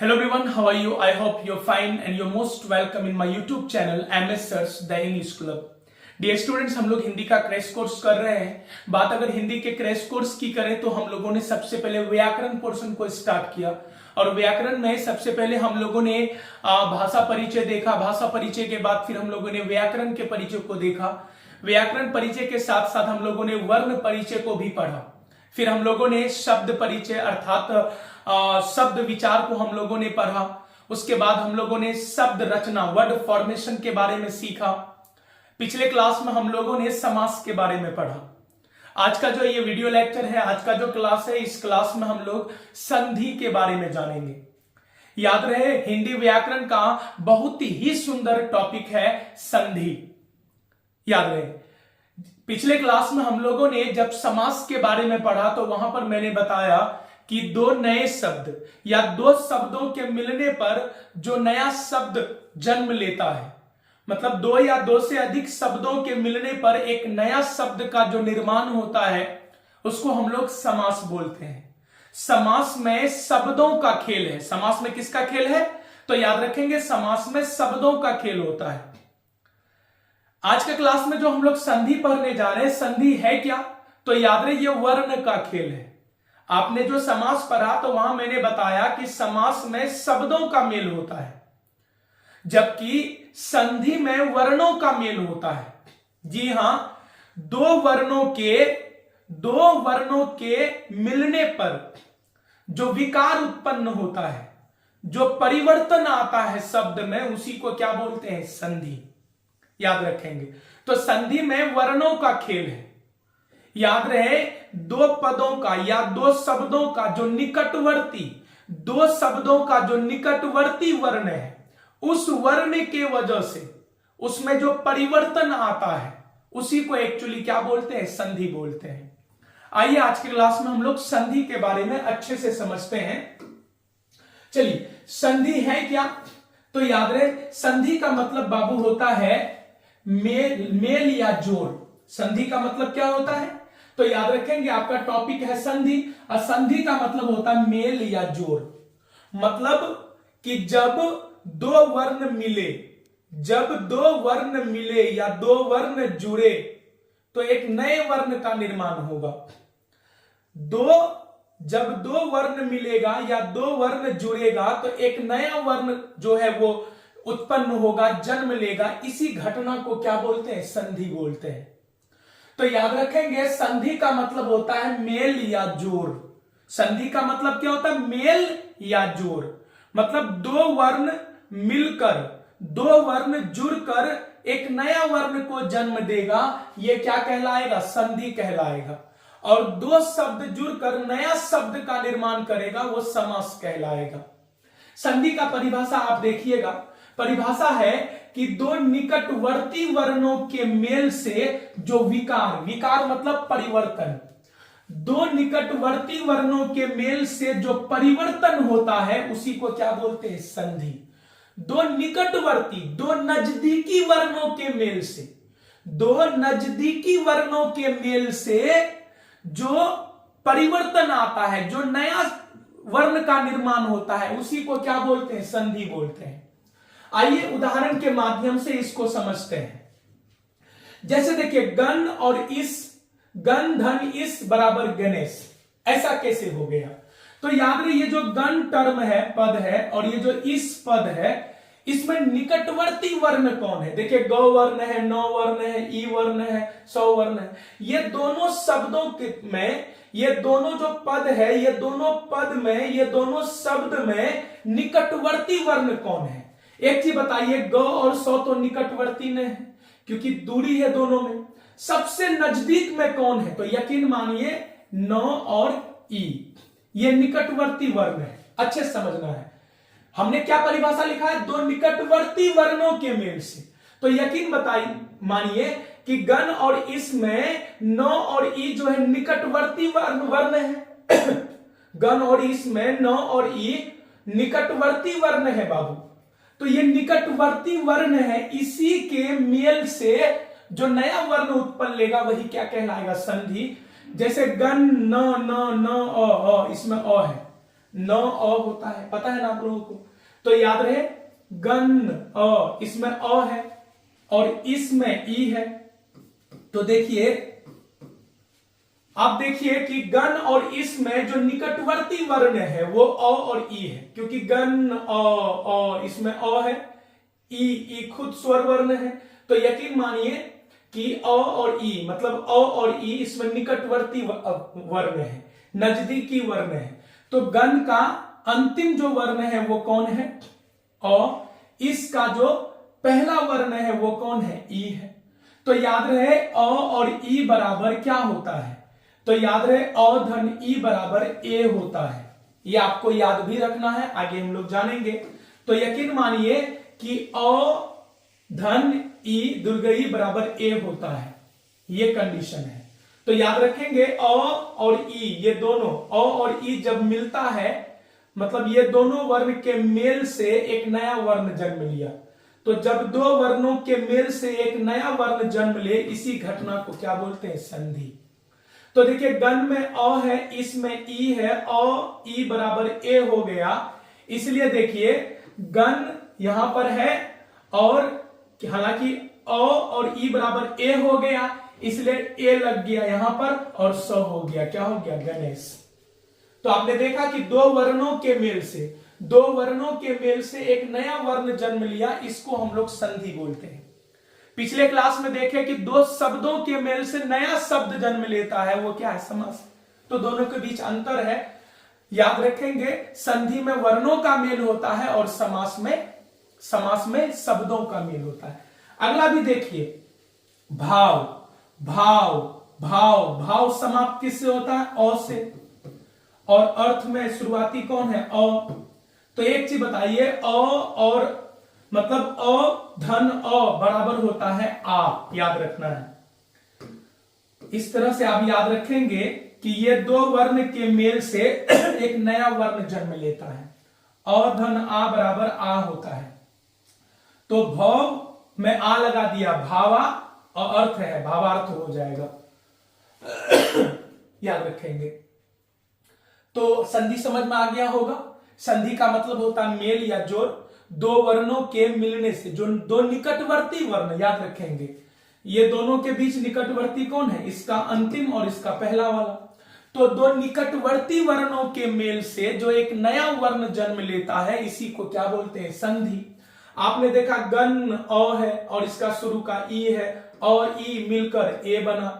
Hello everyone, how are you? I hope you're fine and you're most welcome in my YouTube channel MS Search the English Club. Dear students, हम लोग हिंदी का crash course कर रहे हैं। बात अगर हिंदी के क्रैश कोर्स की करें तो हम लोगों ने सबसे पहले व्याकरण पोर्शन को स्टार्ट किया और व्याकरण में सबसे पहले हम लोगों ने भाषा परिचय देखा। भाषा परिचय के बाद फिर हम लोगों ने व्याकरण के परिचय को देखा। व्याकरण परिचय के साथ साथ हम लोगों ने वर्ण परिचय को भी पढ़ा। फिर हम लोगों ने शब्द परिचय अर्थात शब्द विचार को हम लोगों ने पढ़ा। उसके बाद हम लोगों ने शब्द रचना वर्ड फॉर्मेशन के बारे में सीखा। पिछले क्लास में हम लोगों ने समास के बारे में पढ़ा। आज का जो ये वीडियो लेक्चर है, आज का जो क्लास है, इस क्लास में हम लोग संधि के बारे में जानेंगे। याद रहे, हिंदी व्याकरण का बहुत ही सुंदर टॉपिक है संधि। याद रहे, पिछले क्लास में हम लोगों ने जब समास के बारे में पढ़ा तो वहां पर मैंने बताया कि दो नए शब्द या दो शब्दों के मिलने पर जो नया शब्द जन्म लेता है, मतलब दो या दो से अधिक शब्दों के मिलने पर एक नया शब्द का जो निर्माण होता है उसको हम लोग समास बोलते हैं। समास में शब्दों का खेल है। समास में किसका खेल है? तो याद रखेंगे, समास में शब्दों का खेल होता है। आज के क्लास में जो हम लोग संधि पढ़ने जा रहे हैं, संधि है क्या? तो याद रहे, ये वर्ण का खेल है। आपने जो समास पढ़ा तो वहां मैंने बताया कि समास में शब्दों का मेल होता है, जबकि संधि में वर्णों का मेल होता है। जी हां, दो वर्णों के मिलने पर जो विकार उत्पन्न होता है, जो परिवर्तन आता है शब्द में, उसी को क्या बोलते हैं? संधि। याद रखेंगे, तो संधि में वर्णों का खेल है। याद रहे, दो पदों का या दो शब्दों का जो निकटवर्ती वर्ण है, उस वर्ण के वजह से उसमें जो परिवर्तन आता है उसी को एक्चुअली क्या बोलते हैं? संधि बोलते हैं। आइए आज के क्लास में हम लोग संधि के बारे में अच्छे से समझते हैं। चलिए, संधि है क्या? तो याद रहे, संधि का मतलब बाबू होता है मेल या जोड़। संधि का मतलब क्या होता है? तो याद रखेंगे, आपका टॉपिक है संधि और संधि का मतलब होता है मेल या जोड़। मतलब कि जब दो वर्ण मिले या दो वर्ण जुड़े तो एक नए वर्ण का निर्माण होगा। जब दो वर्ण मिलेगा या दो वर्ण जुड़ेगा तो एक नया वर्ण जो है वो उत्पन्न होगा, जन्म लेगा। इसी घटना को क्या बोलते हैं? संधि बोलते हैं। तो याद रखेंगे, संधि का मतलब होता है मेल या जोड़। संधि का मतलब क्या होता है? मेल या जोड़। मतलब दो वर्ण मिलकर, दो वर्ण जुड़कर एक नया वर्ण को जन्म देगा, यह क्या कहलाएगा? संधि कहलाएगा। और दो शब्द जुड़कर नया शब्द का निर्माण करेगा, वो समास कहलाएगा। संधि का परिभाषा आप देखिएगा। परिभाषा है कि दो निकटवर्ती वर्णों के मेल से जो विकार मतलब परिवर्तन, दो निकटवर्ती वर्णों के मेल से जो परिवर्तन होता है उसी को क्या बोलते हैं? संधि। दो निकटवर्ती, दो नजदीकी वर्णों के मेल से जो परिवर्तन आता है, जो नया वर्ण का निर्माण होता है, उसी को क्या बोलते हैं? संधि बोलते हैं। आइए उदाहरण के माध्यम से इसको समझते हैं। जैसे देखिए, गण और इस, गण धन इस बराबर गणेश, ऐसा कैसे हो गया? तो याद रहे, ये जो गण टर्म है, पद है, और ये जो इस पद है, इसमें निकटवर्ती वर्ण कौन है? देखिए, गौ वर्ण है, नौ वर्ण है, ई वर्ण है, सौ वर्ण है। ये दोनों शब्दों में, ये दोनों जो पद है, ये दोनों शब्द में निकटवर्ती वर्ण कौन है? एक चीज बताइए, गौ और सौ तो निकटवर्ती नहीं है क्योंकि दूरी है दोनों में। सबसे नजदीक में कौन है? तो यकीन मानिए नौ और ई, ये निकटवर्ती वर्ण है। अच्छे समझना है, हमने क्या परिभाषा लिखा है? दो निकटवर्ती वर्णों के मेल से। तो यकीन मानिए कि गण और इस में नौ और ई जो है निकटवर्ती वर्ण है। गण और इस में नौ और ई निकटवर्ती वर्ण है बाबू। तो ये निकटवर्ती वर्ण है, इसी के मेल से जो नया वर्ण उत्पन्न लेगा वही क्या कहलाएगा? संधि। जैसे गण न न न अ, इसमें अ है, न अ होता है, पता है ना आप लोगों को। तो याद रहे गन अ, इसमें अ है और इसमें ई है। तो देखिए, आप देखिए कि गन और इसमें जो निकटवर्ती वर्ण है वो अ और ई है, क्योंकि गन अ इसमें अ है, ई खुद स्वर वर्ण है। तो यकीन मानिए कि अ और ई, मतलब अ और ई इसमें निकटवर्ती वर्ण है, नजदीकी वर्ण है। तो गन का अंतिम जो वर्ण है वो कौन है? अ। इसका जो पहला वर्ण है वो कौन है? ई है। तो याद रहे अ और ई बराबर क्या होता है? तो याद रहे अ धन ई बराबर ए होता है। ये आपको याद भी रखना है, आगे हम लोग जानेंगे। तो यकीन मानिए कि अ धन ई दुर्गई बराबर ए होता है, ये कंडीशन है। तो याद रखेंगे अ और ई, ये दोनों अ और ई जब मिलता है, मतलब ये दोनों वर्ण के मेल से एक नया वर्ण जन्म लिया। तो जब दो वर्णों के मेल से एक नया वर्ण जन्म ले, इसी घटना को क्या बोलते हैं? संधि। तो देखिए गण में अ है, इसमें ई है, अ ई बराबर ए हो गया। इसलिए देखिए गण यहां पर है और हालांकि अ और ई बराबर ए हो गया, इसलिए ए लग गया यहां पर और स हो गया, क्या हो गया? गणेश। तो आपने देखा कि दो वर्णों के मेल से एक नया वर्ण जन्म लिया, इसको हम लोग संधि बोलते हैं। पिछले क्लास में देखे कि दो शब्दों के मेल से नया शब्द जन्म लेता है, वो क्या है? समास। तो दोनों के बीच अंतर है, याद रखेंगे। संधि में वर्णों का मेल होता है और समास में शब्दों का मेल होता है। अगला भी देखिए, भाव। भाव भाव भाव समाप्त किससे होता है? अ से। और अर्थ में शुरुआती कौन है? अ। तो एक चीज बताइए, अ और मतलब अ धन अ बराबर होता है आ, याद रखना है। इस तरह से आप याद रखेंगे कि ये दो वर्ण के मेल से एक नया वर्ण जन्म लेता है। अ धन आ बराबर आ होता है। तो भाव में आ लगा दिया, भावा और अर्थ है, भावार्थ हो जाएगा। याद रखेंगे। तो संधि समझ में आ गया होगा। संधि का मतलब होता है मेल या जोड़, दो वर्णों के मिलने से, जो दो निकटवर्ती वर्ण, याद रखेंगे ये दोनों के बीच निकटवर्ती कौन है? इसका अंतिम और इसका पहला वाला। तो दो निकटवर्ती वर्णों के मेल से जो एक नया वर्ण जन्म लेता है, इसी को क्या बोलते हैं? संधि। आपने देखा गण अ है और इसका शुरू का ई है, और ई मिलकर ए बना।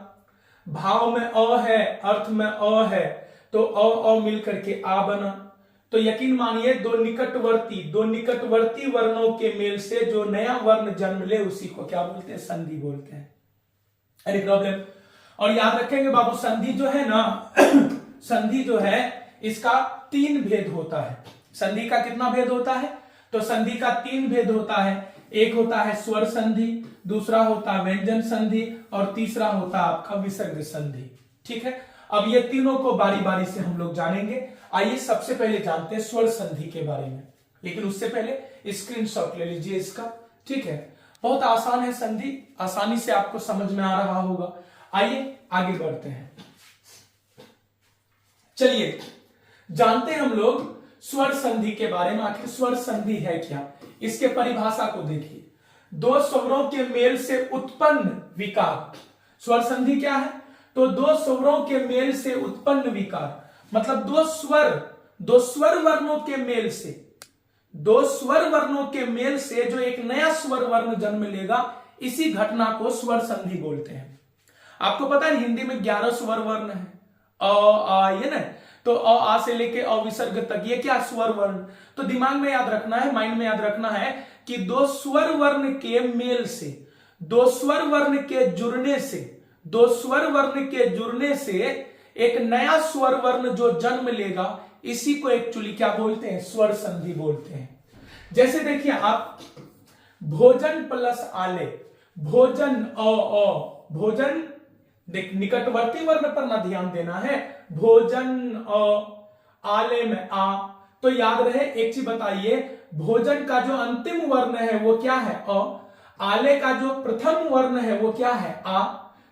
भाव में अ है, अर्थ में अ है, तो अ मिलकर के आ बना। तो यकीन मानिए दो निकटवर्ती वर्णों के मेल से जो नया वर्ण जन्म ले, उसी को क्या बोलते हैं? संधि बोलते हैं। अरे प्रॉब्लम। और याद रखेंगे बाबू, संधि जो है ना संधि जो है इसका तीन भेद होता है। संधि का कितना भेद होता है? तो संधि का तीन भेद होता है। एक होता है स्वर संधि, दूसरा होता है व्यंजन संधि और तीसरा होता है आपका विसर्ग संधि। ठीक है, अब ये तीनों को बारी बारी से हम लोग जानेंगे। आइए सबसे पहले जानते हैं स्वर संधि के बारे में, लेकिन उससे पहले स्क्रीनशॉट ले लीजिए इसका। ठीक है, बहुत आसान है संधि, आसानी से आपको समझ में आ रहा होगा। आइए आगे बढ़ते हैं। चलिए जानते हैं हम लोग स्वर संधि के बारे में। आखिर स्वर संधि है क्या, इसके परिभाषा को देखिए। दो स्वरों के मेल से उत्पन्न विकार। स्वर संधि क्या है? तो दो स्वरों के मेल से उत्पन्न विकार, मतलब दो स्वर वर्णों के मेल से, दो स्वर वर्णों के मेल से जो एक नया स्वर वर्ण जन्म लेगा, इसी घटना को स्वर संधि बोलते हैं। आपको पता है हिंदी में 11 स्वर वर्ण है, अ आ, ये ना। तो अ आ से लेके अविसर्ग तक, ये क्या? स्वर वर्ण। तो दिमाग में याद रखना है, माइंड में याद रखना है कि दो स्वर वर्ण के मेल से, दो स्वर वर्ण के जुड़ने से, दो स्वर वर्ण के जुड़ने से एक नया स्वर वर्ण जो जन्म लेगा, इसी को एक्चुअली क्या बोलते हैं? स्वर संधि बोलते हैं। जैसे देखिए आप, भोजन प्लस आले, भोजन अ, भोजन निकटवर्ती वर्ण पर ना ध्यान देना है, भोजन आले में आ। तो याद रहे एक चीज बताइए, भोजन का जो अंतिम वर्ण है वो क्या है? अ। आले का जो प्रथम वर्ण है वो क्या है? आ।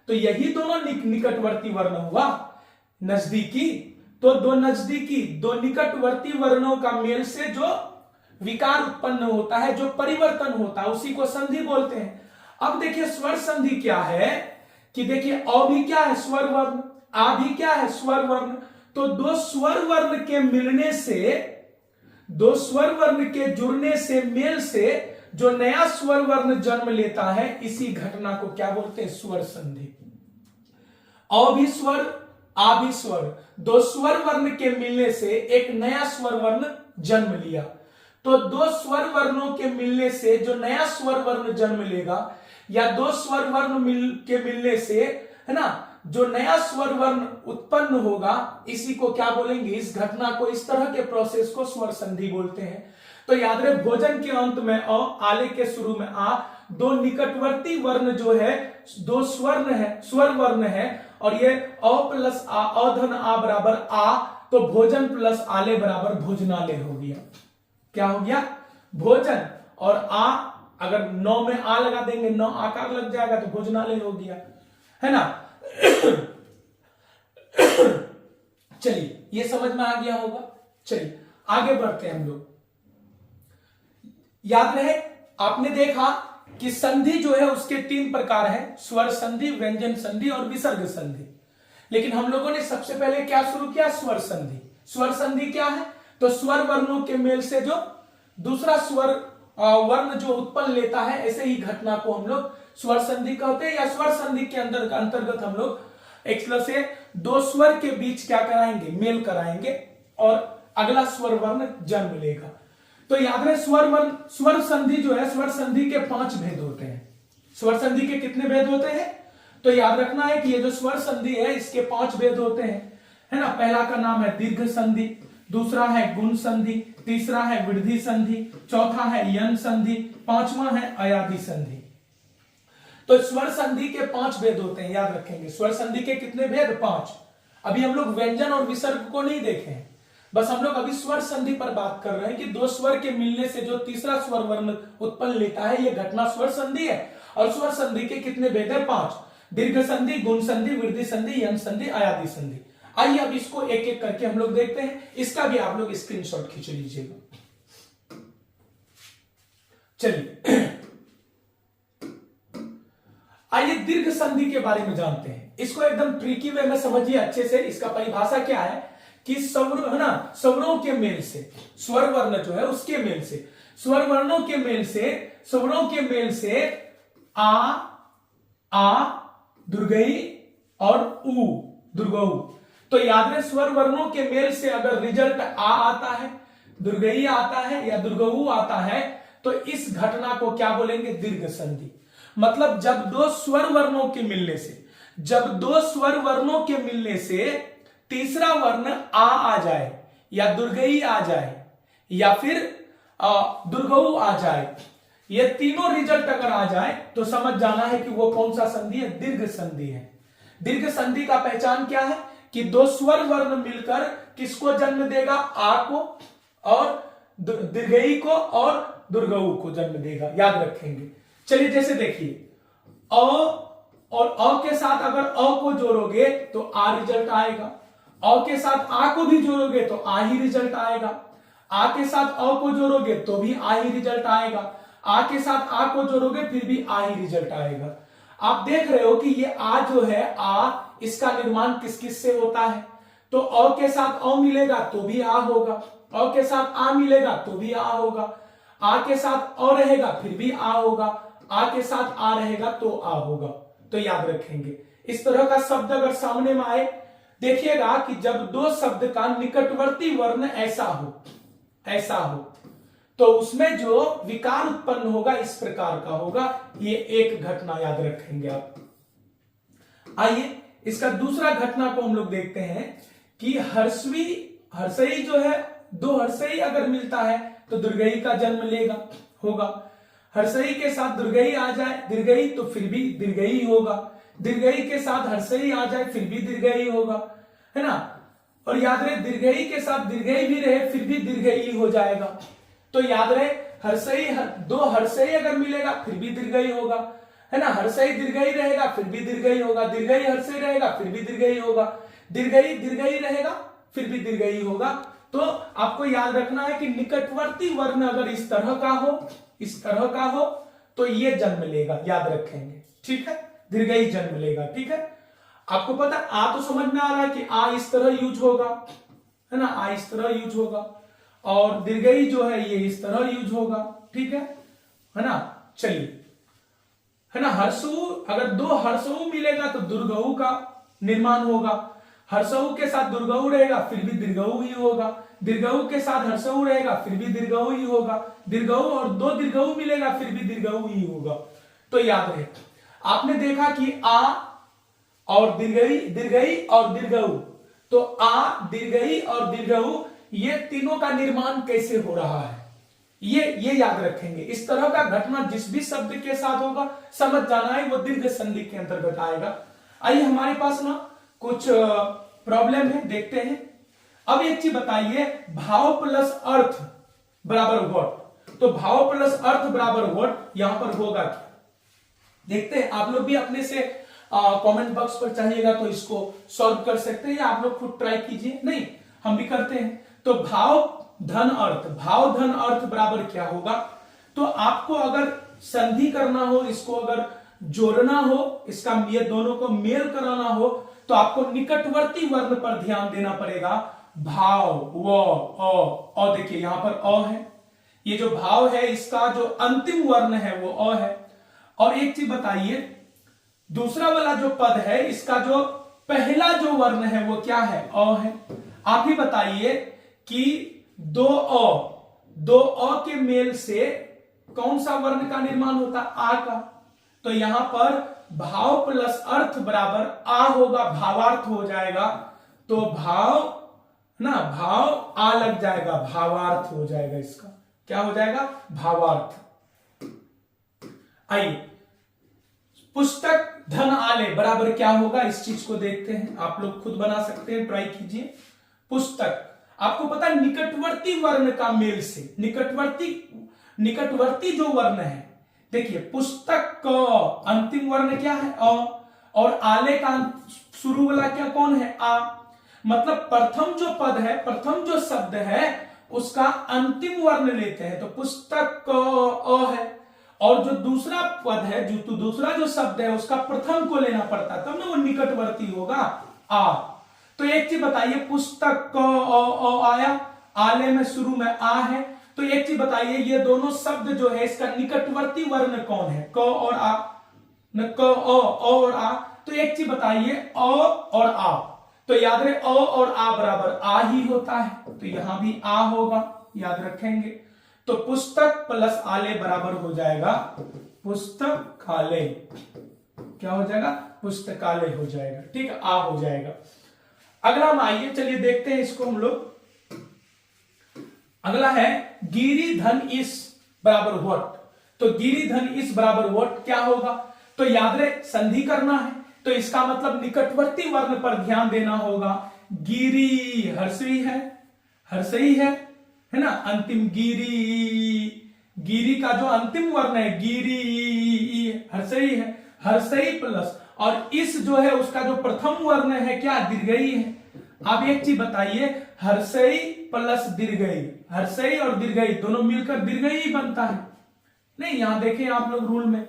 तो यही दोनों निकटवर्ती वर्ण हुआ, नजदीकी। तो दो नजदीकी, दो निकटवर्ती वर्णों का मेल से जो विकार उत्पन्न होता है, जो परिवर्तन होता है, उसी को संधि बोलते हैं। अब देखिए स्वर संधि क्या है कि देखिए अ भी क्या है, स्वर वर्ण, आ भी क्या है, स्वर वर्ण। तो दो स्वर वर्ण के मिलने से, दो स्वर वर्ण के जुड़ने से, मेल से जो नया स्वर वर्ण जन्म लेता है, इसी घटना को क्या बोलते हैं, स्वर संधि। अ भी स्वर, आ भी स्वर, दो स्वर वर्ण के मिलने से एक नया स्वर वर्ण जन्म लिया। तो दो स्वर वर्णों के मिलने से जो नया स्वर वर्ण जन्म लेगा, या दो स्वर वर्ण के मिलने से, है ना, जो नया स्वर वर्ण उत्पन्न होगा, इसी को क्या बोलेंगे, इस घटना को, इस तरह के प्रोसेस को स्वर संधि बोलते हैं। तो याद रहे, भोजन के अंत में अ, आले के शुरू में आ, दो निकटवर्ती वर्ण जो है, दो स्वर्ण है, स्वर वर्ण है, और ये अ प्लस आ, अधन आ बराबर आ, तो भोजन प्लस आले बराबर भोजनालय हो गया। क्या हो गया, भोजन, और आ अगर नौ में आ लगा देंगे, नौ आकार लग जाएगा, तो भोजनालय हो गया, है ना। चलिए ये समझ में आ गया होगा। चलिए आगे बढ़ते हैं हम लोग। याद रहे, आपने देखा कि संधि जो है उसके तीन प्रकार है, स्वर संधि, व्यंजन संधि और विसर्ग संधि। लेकिन हम लोगों ने सबसे पहले क्या शुरू किया, स्वर संधि। स्वर संधि क्या है, तो स्वर वर्णों के मेल से जो दूसरा स्वर वर्ण जो उत्पन्न लेता है, ऐसे ही घटना को हम लोग स्वर संधि कहते हैं। या स्वर संधि के अंतर्गत हम लोग एक तरह से दो स्वर के बीच क्या कराएंगे, मेल कराएंगे, और अगला स्वर वर्ण जन्म लेगा। तो याद रहे, स्वर संधि जो है, स्वर संधि के 5 भेद होते हैं। स्वर संधि के कितने भेद होते हैं, तो याद रखना है कि ये जो स्वर संधि है, इसके 5 भेद होते हैं, है ना। पहला का नाम है दीर्घ संधि, दूसरा है गुण संधि, तीसरा है वृद्धि संधि, चौथा है यन संधि, पांचवा है अयादि संधि। तो स्वर संधि के 5 भेद होते हैं, याद रखेंगे। स्वर संधि के कितने भेद, 5। अभी हम लोग व्यंजन और विसर्ग को नहीं देखे हैं, बस हम लोग अभी स्वर संधि पर बात कर रहे हैं कि दो स्वर के मिलने से जो तीसरा स्वर वर्ण उत्पन्न लेता है, यह घटना स्वर संधि है। और स्वर संधि के कितने भेद है, 5। दीर्घ संधि, गुण संधि, वृद्धि संधि, यन संधि, अयादि संधि। आइए अब इसको एक एक करके हम लोग देखते हैं। इसका भी आप लोग स्क्रीनशॉट खींच लीजिएगा। चलिए आइए दीर्घ संधि के बारे में जानते हैं। इसको एकदम ट्रिकी वे में समझिए अच्छे से। इसका परिभाषा क्या है कि स्वर, है ना, स्वरों के मेल से, स्वर वर्ण जो है उसके मेल से, स्वर वर्णों के मेल से, स्वरों के मेल से आ दुर्गई और उ दुर्गऊ। तो याद रहे, स्वर वर्णों के मेल से अगर रिजल्ट आ आता है, दुर्गई आता है या दुर्गऊ आता है, तो इस घटना को क्या बोलेंगे, दीर्घ संधि। मतलब जब दो स्वर वर्णों के मिलने से, जब दो स्वर वर्णों के मिलने से तीसरा वर्ण आ जाए, या दुर्गई आ जाए, या फिर दुर्गऊ आ जाए, ये तीनों रिजल्ट अगर आ जाए, तो समझ जाना है कि वो कौन सा संधि है, दीर्घ संधि है। दीर्घ संधि का पहचान क्या है कि दो स्वर वर्ण मिलकर किसको जन्म देगा, आ को, और दीर्घई को और दुर्गऊ को जन्म देगा। याद रखेंगे। चलिए जैसे देखिए, अ और अ के साथ अगर अ को जोड़ोगे तो आ रिजल्ट आएगा, अ के साथ आ को भी जोड़ोगे तो आ ही रिजल्ट आएगा, आ के साथ अ को जोड़ोगे तो भी आ ही रिजल्ट आएगा, आ के साथ आ को जोड़ोगे फिर भी आ ही रिजल्ट आएगा। आप देख रहे हो कि ये आ जो है, आ, इसका निर्माण किस किस से होता है, तो अ के साथ अ मिलेगा तो भी आ होगा, अ के साथ आ मिलेगा तो भी आ होगा, आ के साथ अ रहेगा फिर भी आ होगा, आ के साथ आ रहेगा तो आ होगा। तो याद रखेंगे। इस तरह का शब्द अगर सामने में आए, देखिएगा कि जब दो शब्द का निकटवर्ती वर्ण ऐसा हो, तो उसमें जो विकार उत्पन्न होगा इस प्रकार का होगा। ये एक घटना याद रखेंगे आप। आइए इसका दूसरा घटना को हम लोग देखते हैं कि हर्षई जो है, दो हर्षई अगर मिलता है तो दुर्गई का जन्म लेगा, होगा। हर्षई के साथ दुर्गई आ जाए, दीर्घई, तो फिर भी दीर्घई होगा। दीर्घई के साथ हर्षई आ जाए फिर भी दीर्घई होगा, है ना। और याद रहे, दीर्घई के साथ दीर्घई भी रहे फिर भी दीर्घई हो जाएगा। तो याद रहे, हर्षई, दो हर्षई अगर मिलेगा फिर भी दीर्घई होगा, है ना। हर्षई दीर्घई रहेगा फिर भी दीर्घई होगा, दीर्घई हर्षई रहेगा फिर भी दीर्घई होगा, दीर्घई दीर्घई रहेगा फिर भी दीर्घई होगा। तो आपको याद रखना है कि निकटवर्ती वर्ण अगर इस तरह का हो, इस तरह का हो, तो ये जन्म लेगा, याद रखेंगे, ठीक है, दीर्घई जन्म लेगा, ठीक है। आपको पता आ तो समझ में आ रहा है कि आ इस तरह यूज होगा, है ना, आ इस तरह यूज होगा, और दीर्घई जो है ये इस तरह यूज होगा, ठीक है ना। चलिए, है ना, हर्षु, अगर दो हर्षु मिलेगा तो दुर्गऊ का निर्माण होगा, हर्षऊ के साथ दुर्गऊ रहेगा फिर भी दीर्घऊ ही होगा, दीर्घऊ के साथ हर्षऊ रहेगा फिर भी दीर्घऊ ही होगा, दीर्घऊ और दो दीर्घऊ मिलेगा फिर भी दीर्घऊ ही होगा। तो याद रहे, आपने देखा कि आ और दीर्घई, दीर्घई और दीर्घऊ, तो आ, दीर्घई और दीर्घऊ ये तीनों का निर्माण कैसे हो रहा है, ये याद रखेंगे। इस तरह का घटना जिस भी शब्द के साथ होगा समझ जाना है वो दीर्घ संधि के अंतर्गत आएगा। आइए, हमारे पास ना कुछ प्रॉब्लम है, देखते हैं। अब एक चीज बताइए, भाव प्लस अर्थ बराबर व्हाट, तो भाव प्लस अर्थ बराबर व्हाट यहां पर होगा क्या, देखते हैं। आप लोग भी अपने से कमेंट बॉक्स पर चाहिएगा तो इसको सॉल्व कर सकते हैं, या आप लोग खुद ट्राई कीजिए, नहीं हम भी करते हैं। तो भाव धन अर्थ, भाव धन अर्थ बराबर क्या होगा, तो आपको अगर संधि करना हो, इसको अगर जोड़ना हो, इसका ये दोनों को मेल कराना हो, तो आपको निकटवर्ती वर्ण पर ध्यान देना पड़ेगा। भाव अ देखिए यहां पर अ है, ये जो भाव है इसका जो अंतिम वर्ण है वो अ है। और एक चीज बताइए, दूसरा वाला जो पद है इसका जो पहला जो वर्ण है वो क्या है, अ है। आप ही बताइए कि दो अ के मेल से कौन सा वर्ण का निर्माण होता है, आ का। तो यहां पर भाव प्लस अर्थ बराबर आ होगा, भावार्थ हो जाएगा। तो भाव ना, भाव आ लग जाएगा, भावार्थ हो जाएगा, इसका क्या हो जाएगा, भावार्थ। आइए, पुस्तक धन आले बराबर क्या होगा, इस चीज को देखते हैं। आप लोग खुद बना सकते हैं, ट्राई कीजिए। पुस्तक, आपको पता है निकटवर्ती वर्ण का मेल से, निकटवर्ती जो वर्ण है, देखिए पुस्तक का अंतिम वर्ण क्या है, अ, और आले का शुरू वाला क्या कौन है, आ। मतलब प्रथम जो पद है, प्रथम जो शब्द है उसका अंतिम वर्ण लेते हैं, तो पुस्तक का अ है, और जो दूसरा पद है, जो दूसरा जो शब्द है उसका प्रथम को लेना पड़ता है, तब ना वो निकटवर्ती होगा, आ। तो एक चीज बताइए, पुस्तक क आया, आले में शुरू में आ है, तो एक चीज बताइए, ये दोनों शब्द जो है इसका निकटवर्ती वर्ण कौन है, क और आ, न क और आ। तो एक चीज बताइए, अ और आ, तो याद रहे अ और आ बराबर आ ही होता है, तो यहां भी आ होगा, याद रखेंगे। तो पुस्तक प्लस आले बराबर हो जाएगा पुस्तकालय, क्या हो जाएगा, पुस्तकालय हो जाएगा, ठीक है, आ हो जाएगा। अगला हम आइए, चलिए देखते हैं इसको हम लोग। अगला है गिरी धन इस बराबर व्हाट, तो गिरी धन इस बराबर व्हाट क्या होगा, तो याद रहे संधि करना है, तो इसका मतलब निकटवर्ती वर्ण पर ध्यान देना होगा। गिरी हर्षई है, हर्षई है ना, अंतिम गिरी, गिरी का जो अंतिम वर्ण है गिरी हर्षई है, हर्षई प्लस, और इस जो है उसका जो प्रथम वर्ण है क्या, दीर्घई है। आप एक चीज बताइए, हर्षई प्लस दीर्घई, हर्षई और दीर्घई दोनों मिलकर दीर्घई ही बनता है, नहीं यहां देखें आप लोग रूल में,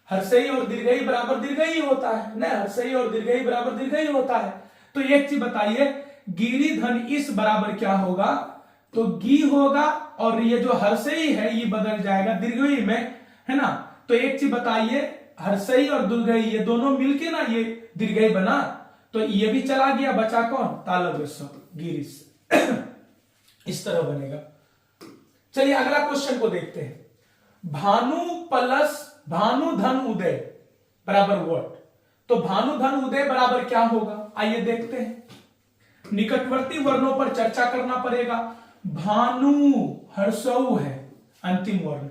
हर्षई और दीर्घई बराबर दीर्घई होता है ना, हर्षई और दीर्घई बराबर दीर्घई होता है। तो एक चीज बताइए, गिरी धन इस बराबर क्या होगा, तो गी होगा, और ये जो हर्षई है ये बदल जाएगा दीर्घई में, है ना। तो एक चीज बताइए, हर्षई और दीर्घई ये दोनों मिलके ना ये दीर्घई बना, तो ये भी चला गया, बचा कौन, तालव्य गिरीश इस तरह बनेगा। चलिए अगला क्वेश्चन को देखते हैं। भानु प्लस भानु धन उदय बराबर व्हाट, तो भानु धन उदय बराबर क्या होगा, आइए देखते हैं। निकटवर्ती वर्णों पर चर्चा करना पड़ेगा। भानु हर्षऊ है अंतिम वर्ण,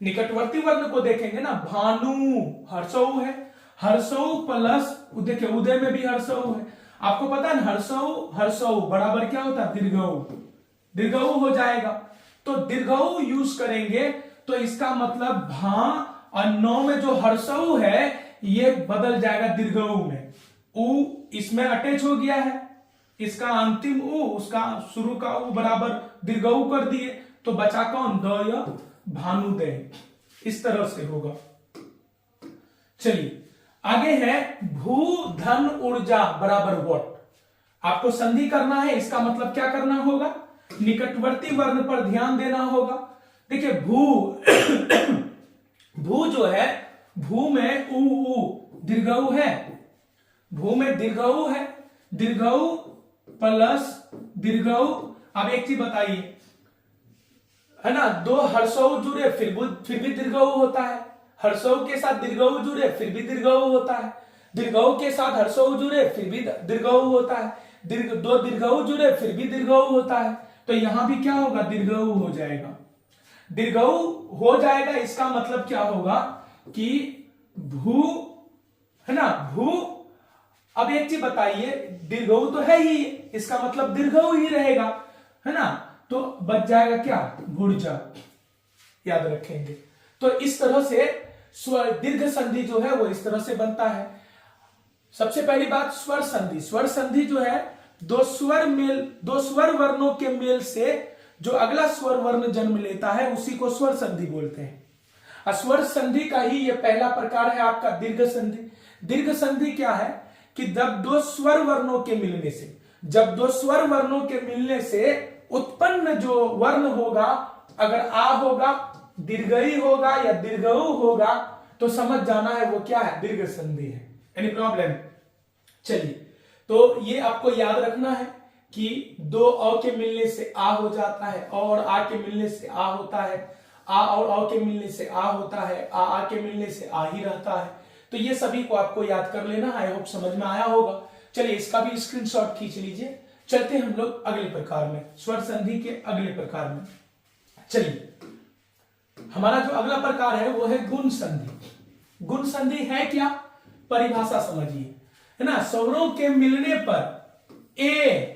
निकटवर्ती वर्ण को देखेंगे ना, भानु हर्षऊ है, हर्षऊ प्लस देखिए उदय में भी हर्षऊ है, आपको पता है हर्षऊ हर्षऊ बराबर क्या होता है, दीर्घऊ, दीर्घऊ हो जाएगा। तो दीर्घऊ यूज करेंगे तो इसका मतलब भा और नौ में जो हर्षऊ है ये बदल जाएगा दीर्घऊ में, उ इसमें अटैच हो गया है, इसका अंतिम उ, उसका शुरू का उ बराबर दीर्घ उ कर दिए, तो बचा कौन, द या भानुदय। इस तरह से होगा। चलिए आगे है भू धन ऊर्जा बराबर वॉट। आपको संधि करना है, इसका मतलब क्या करना होगा, निकटवर्ती वर्ण पर ध्यान देना होगा। देखिए भू भू जो है, भू में उ दीर्घ उ है, भू में दीर्घ उ है, दीर्घ उ प्लस दीर्घ उ। अब एक चीज बताइए, है ना, दो हर्षऊ जुड़े फिर भी दीर्घ उ होता है, हर्षऊ के साथ दीर्घ उ जुड़े फिर भी दीर्घ उ होता है, दीर्घ उ के साथ हर्षऊ जुड़े फिर भी दीर्घ उ होता है, दो दीर्घ उ जुड़े फिर भी दीर्घ उ होता है। तो यहां भी क्या होगा, दीर्घ उ हो जाएगा, दीर्घ उ हो जाएगा। इसका मतलब क्या होगा कि भू, है ना, भू। अब एक चीज बताइए, दीर्घ उ तो है ही, इसका मतलब दीर्घ उ ही रहेगा, है ना, तो बच जाएगा क्या, भुर्जा, याद रखेंगे। तो इस तरह से स्वर दीर्घ संधि जो है वो इस तरह से बनता है। सबसे पहली बात स्वर संधि। स्वर संधि जो है दो स्वर वर्णों के मेल से जो अगला स्वर वर्ण जन्म लेता है उसी को स्वर संधि बोलते हैं। स्वर संधि का ही ये पहला प्रकार है आपका दीर्घ संधि। दीर्घ संधि क्या है कि जब दो स्वर वर्णों के मिलने से, जब दो स्वर वर्णों के मिलने से उत्पन्न जो वर्ण होगा, अगर आ होगा, दीर्घई होगा या दीर्घ उ होगा, तो समझ जाना है वो क्या है, दीर्घ संधि है। Any problem? चलिए, तो ये आपको याद रखना है कि दो अ के मिलने से आ हो जाता है, अ और आ के मिलने से आ होता है, आ और अ के मिलने से आ होता है, आ के मिलने से आ ही रहता है। तो ये सभी को आपको याद कर लेना। आई होप समझ में आया होगा। चलिए इसका भी स्क्रीनशॉट खींच लीजिए। चलते हैं हम लोग अगले प्रकार में, स्वर संधि के अगले प्रकार में। चलिए हमारा जो अगला प्रकार है वो है गुण संधि। गुण संधि है क्या, परिभाषा समझिए, है ना। स्वरों के मिलने पर ए,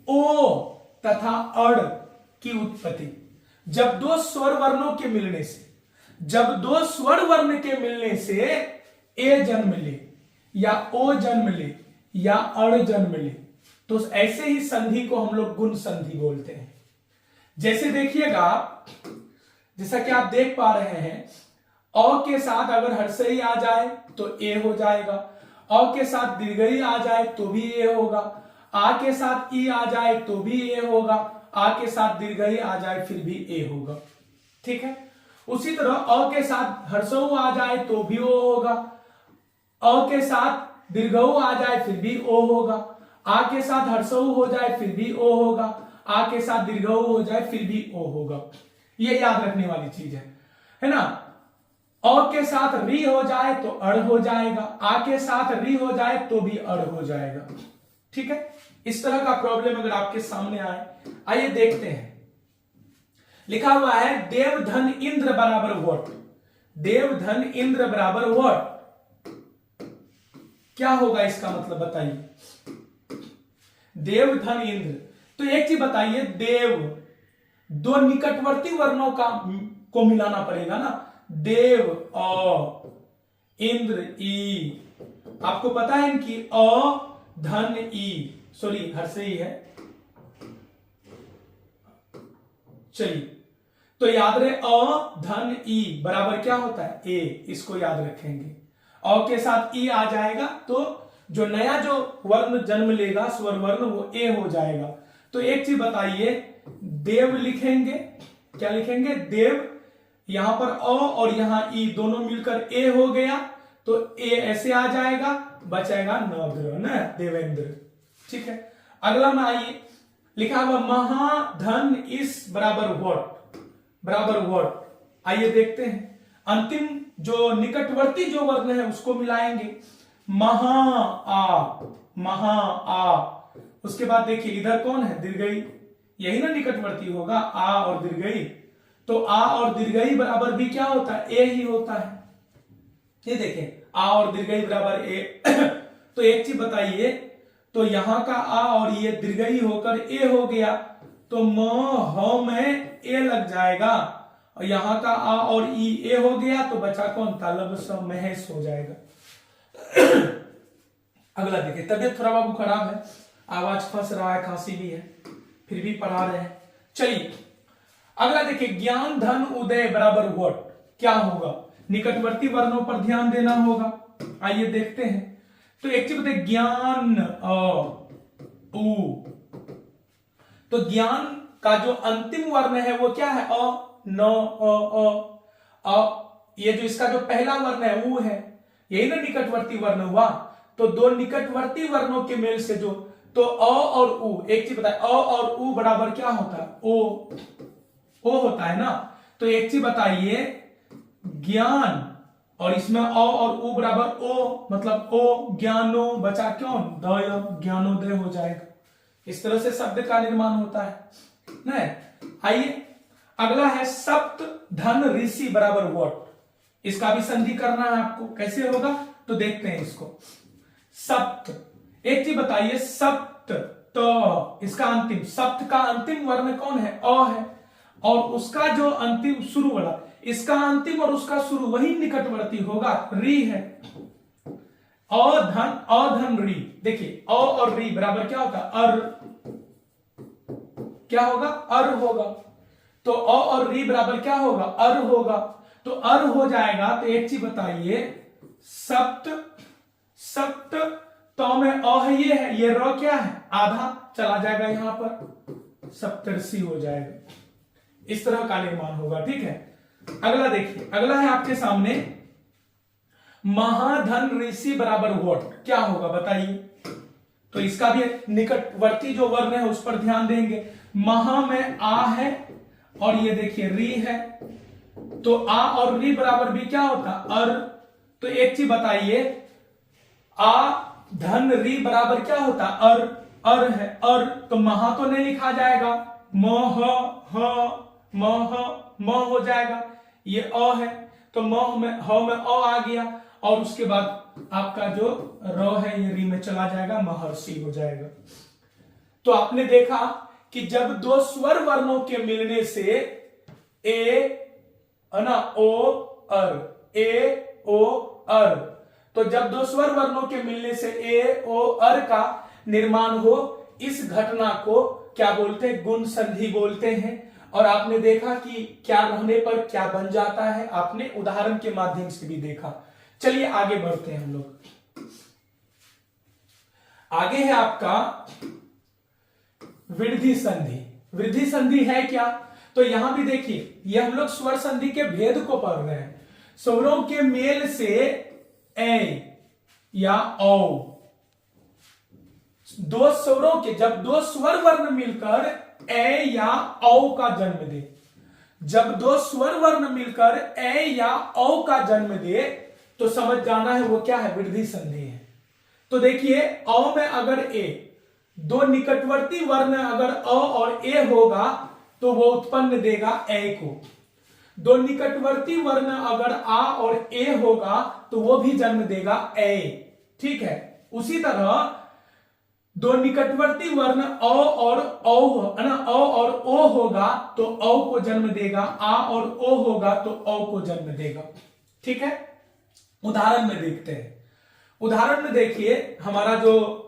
ओ तथा अड़ की उत्पत्ति। जब दो स्वर वर्णों के मिलने से, जब दो स्वर वर्ण के मिलने से ए जन्म ले या ओ जन्म ले या अड़ जन्म ले, तो ऐसे ही संधि को हम लोग गुण संधि बोलते हैं। जैसे देखिएगा, जैसा कि आप देख पा रहे हैं, अ के साथ अगर हर्षई आ जाए तो ए हो जाएगा, अ के साथ दीर्घई आ जाए तो भी ए होगा, आ के साथ ई आ जाए तो भी ए होगा, आ के साथ दीर्घई आ जाए फिर भी ए होगा। ठीक है। उसी तरह अ के साथ हर्षऊ आ जाए तो भी ओ होगा, अ के साथ दीर्घऊ आ जाए फिर भी ओ होगा, आ के साथ हर्षऊ हो जाए फिर भी ओ होगा, आ के साथ दीर्घऊ हो जाए फिर भी ओ होगा। ये याद रखने वाली चीज है ना। अ के साथ री हो जाए तो अड़ हो जाएगा, आ के साथ री हो जाए तो भी अड़ हो जाएगा। ठीक है। इस तरह का प्रॉब्लम अगर आपके सामने आए, आइए देखते हैं। लिखा हुआ है देव धन इंद्र बराबर वट। देव धन इंद्र बराबर वट, क्या होगा इसका मतलब बताइए। देव धन इंद्र, तो एक चीज बताइए, देव दो निकटवर्ती वर्णों को मिलाना पड़ेगा ना। देव अ, इंद्र ई। आपको पता है इनकी अ धन ई, सॉरी हर्षई है। चलिए तो याद रहे अ धन ई बराबर क्या होता है, ए। इसको याद रखेंगे। अ के साथ ई आ जाएगा तो जो नया जो वर्ण जन्म लेगा स्वर वर्ण, वो ए हो जाएगा। तो एक चीज बताइए, देव लिखेंगे, क्या लिखेंगे, देव। यहां पर अ और यहां ई दोनों मिलकर ए हो गया, तो ए ऐसे आ जाएगा, बचेगा नद्र, न देवेंद्र। ठीक है। अगला में आइए, लिखा हुआ महाधन इस बराबर वट, बराबर वट। आइए देखते हैं। अंतिम जो निकटवर्ती जो वर्ण है उसको मिलाएंगे। महा आ, महा आ। उसके बाद देखिए इधर कौन है, दीर्घई, यही ना निकटवर्ती होगा, आ और दीर्घई। तो आ और दीर्घई बराबर भी क्या होता है, ए ही होता है। ये देखें, आ और दीर्घई बराबर ए। तो एक चीज बताइए, तो यहां का आ और ये दीर्घई होकर ए हो गया, तो म ह में ए लग जाएगा, और यहां का आ और ई ए हो गया, तो बचा कौन, तालब स महेश हो जाएगा। अगला देखिए, तबियत थोड़ा बाबू खराब है आवाज फंस रहा है, खांसी भी है, फिर भी पढ़ा रहे हैं। चलिए अगला देखिए, ज्ञान धन उदय बराबर व्हाट, क्या होगा? निकटवर्ती वर्णों पर ध्यान देना होगा। आइए देखते हैं। तो एक चीज बताइए, ज्ञान उ, तो ज्ञान का जो अंतिम वर्ण है वो क्या है? अ, न, अ। ये जो इसका जो पहला वर्ण है वो है, यही ना निकटवर्ती वर्ण हुआ। तो दो निकटवर्ती वर्णों के मेल से जो, तो अ और उ, एक चीज बताए, अ और उ बराबर क्या होता है? ओ होता है ना। तो एक चीज बताइए, ज्ञान और इसमें अ और उ बराबर ओ, मतलब ओ ज्ञानो, बचा क्यों? दय, ज्ञानोदय हो जाएगा। इस तरह से शब्द का निर्माण होता है ना। आइए अगला है, सप्त धन ऋषि बराबर व्हाट, इसका भी संधि करना है आपको। कैसे होगा तो देखते हैं इसको। सप्त, एक चीज बताइए, सप्त, तो इसका अंतिम, सप्त का अंतिम वर्ण कौन है? अ है, और उसका जो अंतिम शुरू वाला, इसका अंतिम और उसका शुरू वही निकटवर्ती होगा, री है। अधन री, देखिए अ और री बराबर क्या होगा? अर, क्या होगा? अर होगा। तो अ और री बराबर क्या होगा? अर होगा। तो अर हो जाएगा। तो एक चीज बताइए, सप्त, सप्त, तो में अ है, ये है, ये र क्या है? आधा चला जाएगा, यहां पर सप्तर्षि हो जाएगा। इस तरह का निर्माण होगा, ठीक है। अगला देखिए, अगला है आपके सामने, महाधन ऋषि बराबर व्हाट, क्या होगा बताइए? तो इसका भी निकटवर्ती जो वर्ण है उस पर ध्यान देंगे। महा में आ है और ये देखिए री है, तो आ और री बराबर भी क्या होता? अर। तो एक चीज बताइए, आ धन री बराबर क्या होता? अर, अर है, अर। तो महा तो नहीं लिखा जाएगा, मह, म हो जाएगा। ये अ है, तो म में, ह में अ आ गया, और उसके बाद आपका जो र है ये री में चला जाएगा, महर्षि हो जाएगा। तो आपने देखा कि जब दो स्वर वर्णों के मिलने से ए, ना, ओ अर, ए ओ अर, तो जब दो स्वर वर्णों के मिलने से ए ओ अर का निर्माण हो, इस घटना को क्या बोलते हैं? गुण संधि बोलते हैं। और आपने देखा कि क्या रहने पर क्या बन जाता है, आपने उदाहरण के माध्यम से भी देखा। चलिए आगे बढ़ते हैं हम लोग। आगे है आपका वृद्धि संधि। वृद्धि संधि है क्या? तो यहां भी देखिए, ये हम लोग स्वर संधि के भेद को पढ़ रहे हैं। स्वरों के मेल से ए या औ, दो स्वरों के, जब दो स्वर वर्ण मिलकर ए या औ का जन्म दे, जब दो स्वर वर्ण मिलकर ए या औ का जन्म दे, तो समझ जाना है वो क्या है? वृद्धि संधि है। तो देखिए, औ में अगर ए, दो निकटवर्ती वर्ण अगर अ और ए होगा तो वो उत्पन्न देगा ए को। दो निकटवर्ती वर्ण अगर आ और ए होगा तो वो भी जन्म देगा ए, ठीक है। उसी तरह दो निकटवर्ती वर्ण अ और औ, है ना, अ और ओ होगा तो औ को जन्म देगा, आ और ओ होगा तो औ को जन्म देगा, ठीक है। उदाहरण में देखते हैं। उदाहरण में देखिए, हमारा जो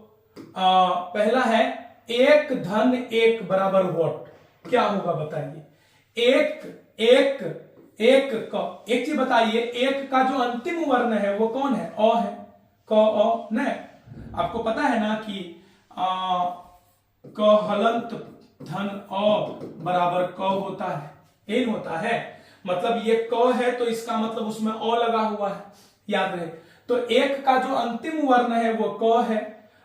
पहला है, एक धन एक बराबर व्हाट, क्या होगा बताइए? एक, एक का, एक चीज बताइए, एक का जो अंतिम वर्ण है वो कौन है? अ है, क अ न। आपको पता है ना कि क हलंत धन अ बराबर क होता है, एन होता है। मतलब ये क है तो इसका मतलब उसमें अ लगा हुआ है, याद रहे। तो एक का जो अंतिम वर्ण है वो क है,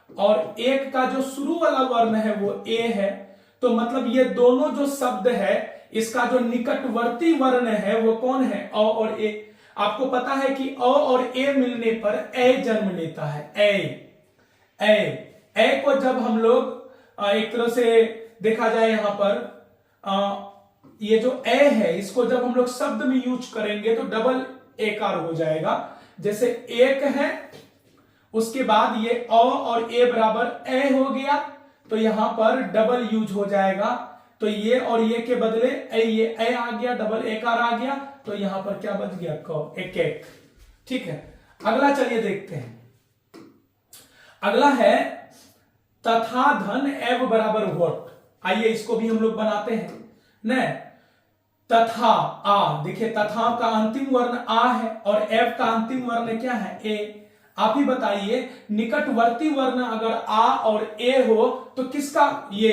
और एक का जो शुरू वाला वर्ण है वो ए है। तो मतलब ये दोनों जो शब्द है, इसका जो निकटवर्ती वर्ण है वो कौन है? अ और ए। आपको पता है कि अ और ए मिलने पर ए जन्म लेता है, ए को जब हम लोग एक तरह से देखा जाए, यहां पर ये जो ए है, इसको जब हम लोग शब्द में यूज करेंगे तो डबल एकार हो जाएगा। जैसे एक है, उसके बाद ये अ और ए बराबर ए हो गया, तो यहां पर डबल यूज हो जाएगा। तो ये और ये के बदले ए, ये ए आ गया, डबल एकार आ गया, तो यहां पर क्या बच गया? क, एक एक, ठीक है। अगला चलिए देखते हैं। अगला है तथा धन एव बराबर व्हाट। आइए इसको भी हम लोग बनाते हैं न। तथा आ, देखिए तथा का अंतिम वर्ण आ है और एव का अंतिम वर्ण क्या है, ए। आप ही बताइए निकटवर्ती वर्ण अगर आ और ए हो तो किसका ये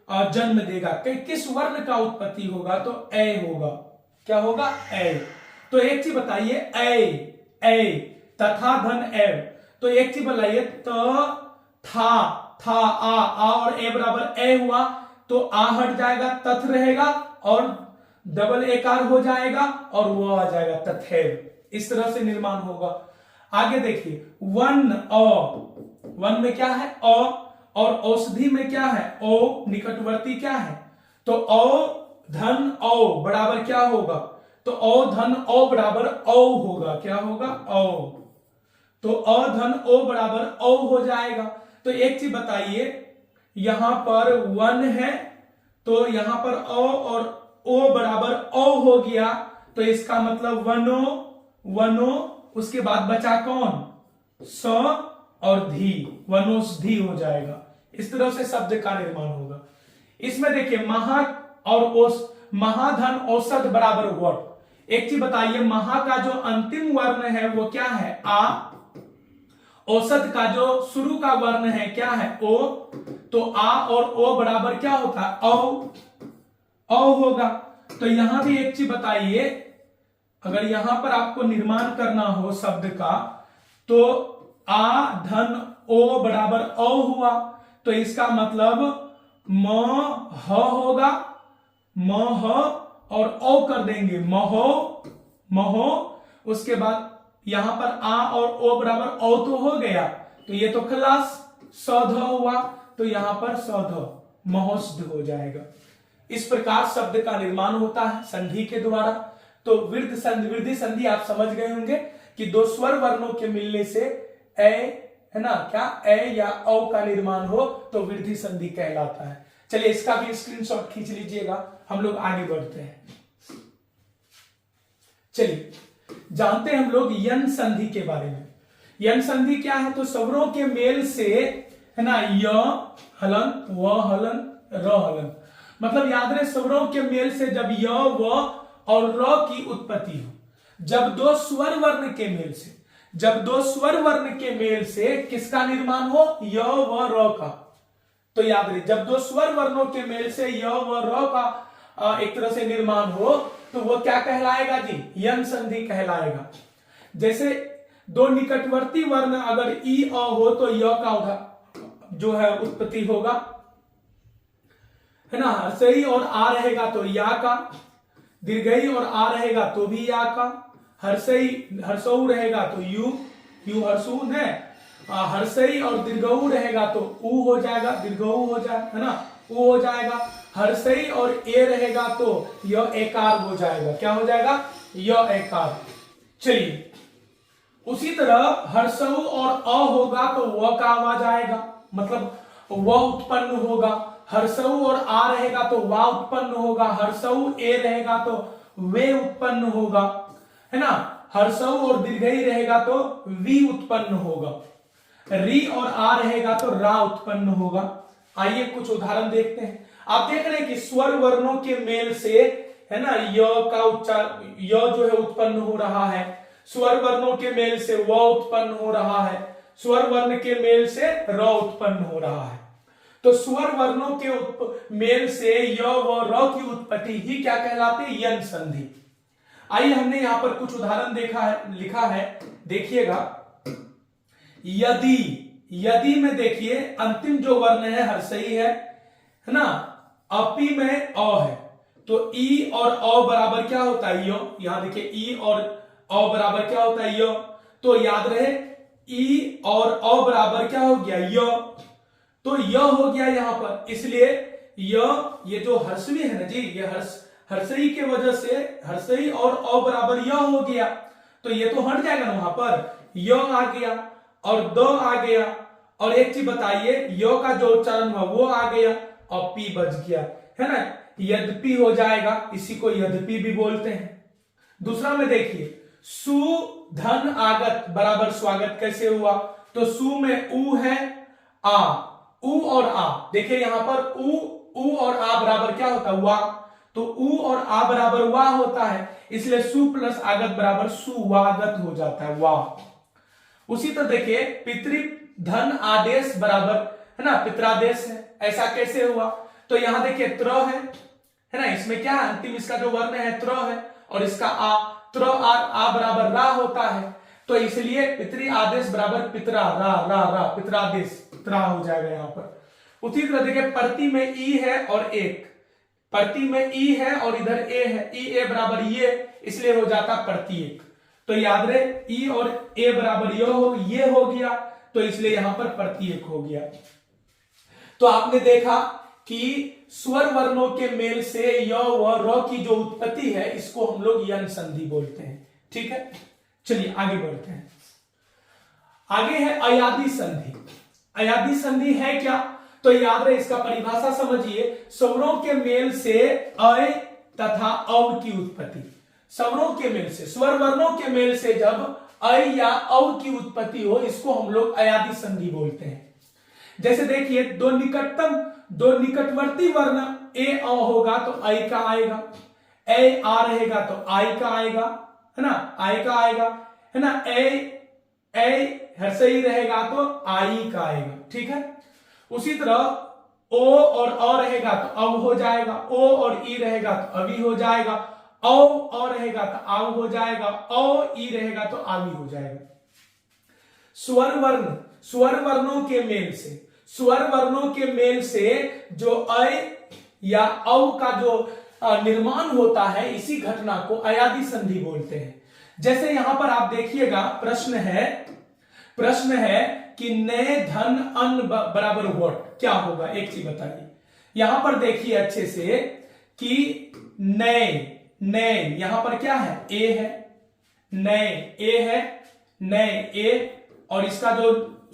जन्म देगा, किस वर्ण का उत्पत्ति होगा, तो ए होगा। क्या होगा, ए। तो एक चीज बताइए, ए तथा धन एव, तो एक चीज बताइए था आ और ए बराबर ए हुआ तो आ हट जाएगा, तथ रहेगा और डबल एकार हो जाएगा और वो आ जाएगा तथैव। इस तरह से निर्माण होगा। आगे देखिए वन में क्या है अ, और औषधि में क्या है ओ, निकटवर्ती क्या है, तो ओ धन ओ बराबर क्या होगा, तो ओ धन ओ बराबर औ होगा। क्या होगा, औ। तो अ धन ओ बराबर औ हो जाएगा। तो एक चीज बताइए, यहां पर वन है तो यहां पर ओ और ओ बराबर ओ हो गया, तो इसका मतलब वनो, उसके बाद बचा कौन, स और धी, वनौषधि हो जाएगा। इस तरह से शब्द का निर्माण होगा। इसमें देखिए महा और महाधन औसत बराबर व्हाट। एक चीज बताइए, महा का जो अंतिम वर्ण है वो क्या है, आ। औसत का जो शुरू का वर्ण है क्या है, ओ। तो आ और ओ बराबर क्या होता है, औ होगा। तो यहां भी एक चीज बताइए, अगर यहां पर आपको निर्माण करना हो शब्द का, तो आ धन ओ बराबर औ हुआ, तो इसका मतलब म ह होगा, म ह और औ कर देंगे, महो। उसके बाद यहां पर आ और ओ बराबर औ तो हो गया, तो ये तो खलास, सौध हुआ, तो यहां पर सौध महोष्ध हो जाएगा। इस प्रकार शब्द का निर्माण होता है संधि के द्वारा। तो वृद्धि संधि आप समझ गए होंगे कि दो स्वर वर्णों के मिलने से ए, है ना, क्या ए या औ का निर्माण हो तो वृद्धि संधि कहलाता है। चलिए इसका भी स्क्रीनशॉट खींच लीजिएगा, हम लोग आगे बढ़ते हैं। चलिए जानते हैं हम लोग यन संधि के बारे में। यन संधि क्या है, तो स्वरों के मेल से, है ना, य हलन, व हलन, र हलन, मतलब याद रहे स्वरों के मेल से जब य व और र की उत्पत्ति हो, जब दो स्वर वर्ण के मेल से, जब दो स्वर वर्ण के मेल से किसका निर्माण हो, य व र का, तो याद रहे जब दो स्वर वर्णों के मेल से य व र का एक तरह से निर्माण हो तो वो क्या कहलाएगा जी, यन संधि कहलाएगा। जैसे दो निकटवर्ती वर्ण अगर ई अ हो तो य का जो है उत्पत्ति होगा, है ना, हर्षई और आ रहेगा तो या का, दीर्घई और आ रहेगा तो भी या का, हर्षऊ रहेगा तो यू हर्षू है, हर्षई और दीर्घऊ रहेगा तो ऊ हो जाएगा, दीर्घऊ हो जाए, है ना, ऊ हो जाएगा। हर्षई और ए रहेगा तो य एकार हो जाएगा। क्या हो जाएगा, य एकार। चलिए उसी तरह हर्षऊ और अ होगा तो व का आवाज आएगा, मतलब व उत्पन्न होगा। हर्षऊ और आ रहेगा तो वा उत्पन्न होगा, हर्षऊ ए रहेगा तो वे उत्पन्न होगा, है ना, हर्षऊ और दीर्घई रहेगा तो वी उत्पन्न होगा, री और आ रहेगा तो रा उत्पन्न होगा। आइए कुछ उदाहरण देखते हैं। आप देख रहे हैं कि स्वर वर्णों के मेल से, है ना, य का उच्चार, य जो है उत्पन्न हो रहा है, स्वर वर्णों के मेल से व उत्पन्न हो रहा है, स्वर वर्ण के मेल से र उत्पन्न हो रहा है। तो स्वर वर्णों के मेल से य व र की उत्पत्ति ही क्या कहलाती है, यन संधि। आइए हमने यहां पर कुछ उदाहरण लिखा है, देखिएगा। यदि में देखिए अंतिम जो वर्ण है हर्षई है ना, अपी में अ है, तो ई और अ बराबर क्या होता है, य। यहां देखिए ई और अ बराबर क्या होता है, य। तो याद रहे ई और अ बराबर क्या हो गया, य। तो य हो गया यहां पर, इसलिए ये जो हर्षवी है ना जी, ये हर्षई के वजह से हर्षई और अ बराबर य हो गया, तो ये तो हट जाएगा ना, वहां पर य आ गया और द आ गया, और एक चीज बताइए य का जो उच्चारण हुआ वो आ गया और पी बच गया, है ना, यद्यपि हो जाएगा, इसी को यद्यपि भी बोलते हैं। दूसरा में देखिए सु धन आगत बराबर स्वागत कैसे हुआ, तो सु में उ है, आ उ और आ, देखिए यहां पर उ और आ बराबर क्या होता है, वा। तो उ और आ बराबर वा होता है, इसलिए सु प्लस आगत बराबर सुवागत हो जाता है, वाह। उसी तरह देखिए पितृ धन आदेश बराबर है ना पित्रादेश है, ऐसा कैसे हुआ? तो यहां देखिए त्र है ना, इसमें क्या है, अंतिम इसका जो वर्ण है त्र है, और इसका आ, त्र आ बराबर रा होता है, तो इसलिए पितृ आदेश बराबर पितरा, रा रा रा, पितरादेश पितरा हो जाएगा यहां पर। उसी तरह देखिए प्रति में ई है और एक, प्रति में ई है और इधर ए है, ई ए बराबर ये, इसलिए हो जाता प्रत्येक। तो याद रहे ई और ए बराबर ये हो गया, तो इसलिए यहां पर प्रत्येक हो गया। तो आपने देखा कि स्वर वर्णों के मेल से य व र की जो उत्पत्ति है इसको हम लोग यन संधि बोलते हैं, ठीक है। चलिए आगे बढ़ते हैं। आगे है अयादी संधि। अयादी संधि है क्या? तो याद रहे इसका परिभाषा समझिए, स्वरों के मेल से अय तथा अव की उत्पत्ति। स्वरों के मेल से, स्वर वर्णों के मेल से जब अय या अव की उत्पत्ति हो, इसको हम लोग अयादी संधि बोलते हैं। जैसे देखिए दो निकटवर्ती वर्ण ए अ होगा तो अय का आएगा, ए आ रहेगा तो आई का आएगा, है ना, आई का आएगा, है ना, ए हर्षई रहेगा तो आई का आएगा, ठीक है। उसी तरह ओ और अ रहेगा तो अव हो जाएगा, ओ और ई रहेगा तो अवी हो जाएगा, औ रहेगा तो आव हो जाएगा, औ ई रहेगा तो आवी हो जाएगा। स्वर वर्णों के मेल से, स्वर वर्णों के मेल से जो अय या अव का जो निर्माण होता है, इसी घटना को अयादी संधि बोलते हैं। जैसे यहां पर आप देखिएगा प्रश्न है कि नए धन अन्न बराबर व्हाट, क्या होगा, एक चीज बताइए। यहां पर देखिए अच्छे से कि नए यहां पर क्या है, ए है, नए ए है, नए ए, और इसका जो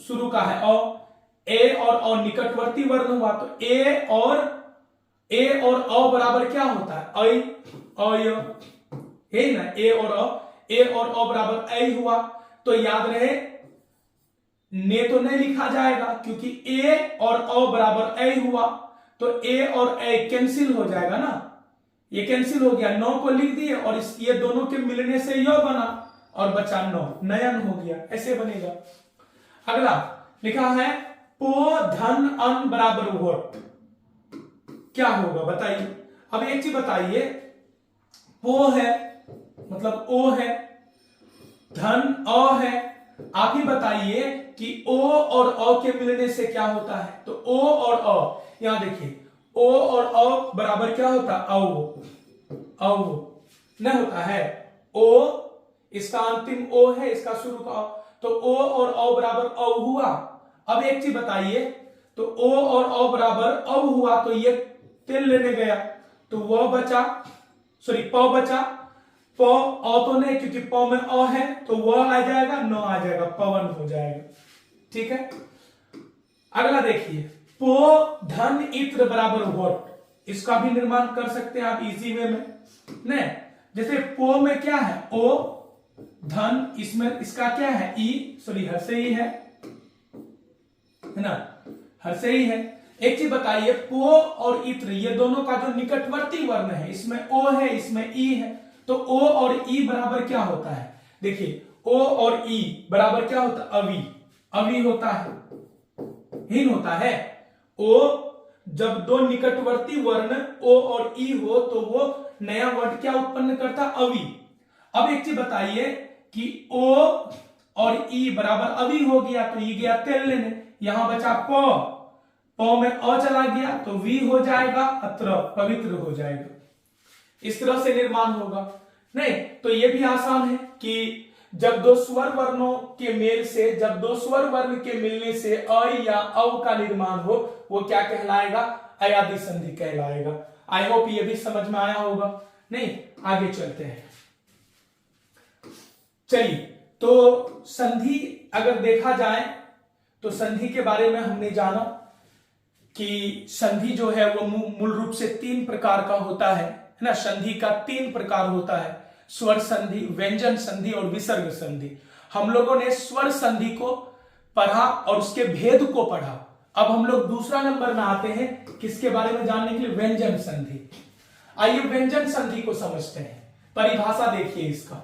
शुरू का है अ, ए और अ निकटवर्ती वर्ण हुआ, तो ए और अ बराबर क्या होता है, अय, है ना, ए और अ बराबर ऐ हुआ। तो याद रहे ने तो नहीं लिखा जाएगा, क्योंकि ए और अ बराबर ऐ हुआ, तो ए और ऐ कैंसिल हो जाएगा ना, ये कैंसिल हो गया, 9 को लिख दिए और ये दोनों के मिलने से यो बना और बचा 9, नयन हो गया, ऐसे बनेगा। अगला लिखा है पो धन अन बराबर व्हाट, क्या होगा बताइए। अब एक चीज बताइए, पो है मतलब ओ है, धन अ है, आप ही बताइए कि ओ और अ के मिलने से क्या होता है। तो ओ और अ, यहां देखिए ओ और अ बराबर क्या होता है, औ न होता है, ओ इसका अंतिम ओ है, इसका शुरू का अ, तो ओ और अ बराबर औ हुआ। अब एक चीज बताइए, तो ओ और अ बराबर औ हुआ, तो ये तेल लेने गया तो वह बचा, सॉरी प बचा, प अ तो नहीं, क्योंकि प में अ है तो वह आ जाएगा, न आ जाएगा, पवन हो जाएगा, ठीक है। अगला देखिए पो धन इत्र बराबर व्हाट, इसका भी निर्माण कर सकते हैं आप इजी वे में, ने जैसे पो में क्या है, ओ, धन, इसमें इसका क्या है, ई, सॉरी हर्षई है ना, हर्षई है। एक चीज बताइए, पो और इत्र ये दोनों का जो निकटवर्ती वर्ण है, इसमें ओ है, इसमें ई है, तो ओ और ई बराबर क्या होता है, देखिए ओ और ई बराबर क्या होता है, अवी होता है, हीन होता है। ओ जब दो निकटवर्ती वर्ण ओ और ई हो तो वो नया वर्ड क्या उत्पन्न करता, अवी। अब एक चीज बताइए कि ओ और ई बराबर अवी हो गया, तो ई गया तेल लेने, यहां बचा प में अ चला गया तो वी हो जाएगा, अत्र पवित्र हो जाएगा। इस तरह से निर्माण होगा। नहीं तो ये भी आसान है कि जब दो स्वर वर्णों के मेल से, जब दो स्वर वर्ण के मिलने से अ या अव का निर्माण हो, वो क्या कहलाएगा, अयादी संधि कहलाएगा। आई होप ये भी समझ में आया होगा। नहीं आगे चलते हैं। चलिए तो संधि अगर देखा जाए तो संधि के बारे में हमने जाना कि संधि जो है वो मूल रूप से 3 प्रकार का होता है ना। संधि का 3 प्रकार होता है, स्वर संधि, व्यंजन संधि और विसर्ग संधि। हम लोगों ने स्वर संधि को पढ़ा और उसके भेद को पढ़ा। अब हम लोग दूसरा नंबर में आते हैं किसके बारे में जानने के लिए, व्यंजन संधि। आइए व्यंजन संधि को समझते हैं। परिभाषा देखिए इसका,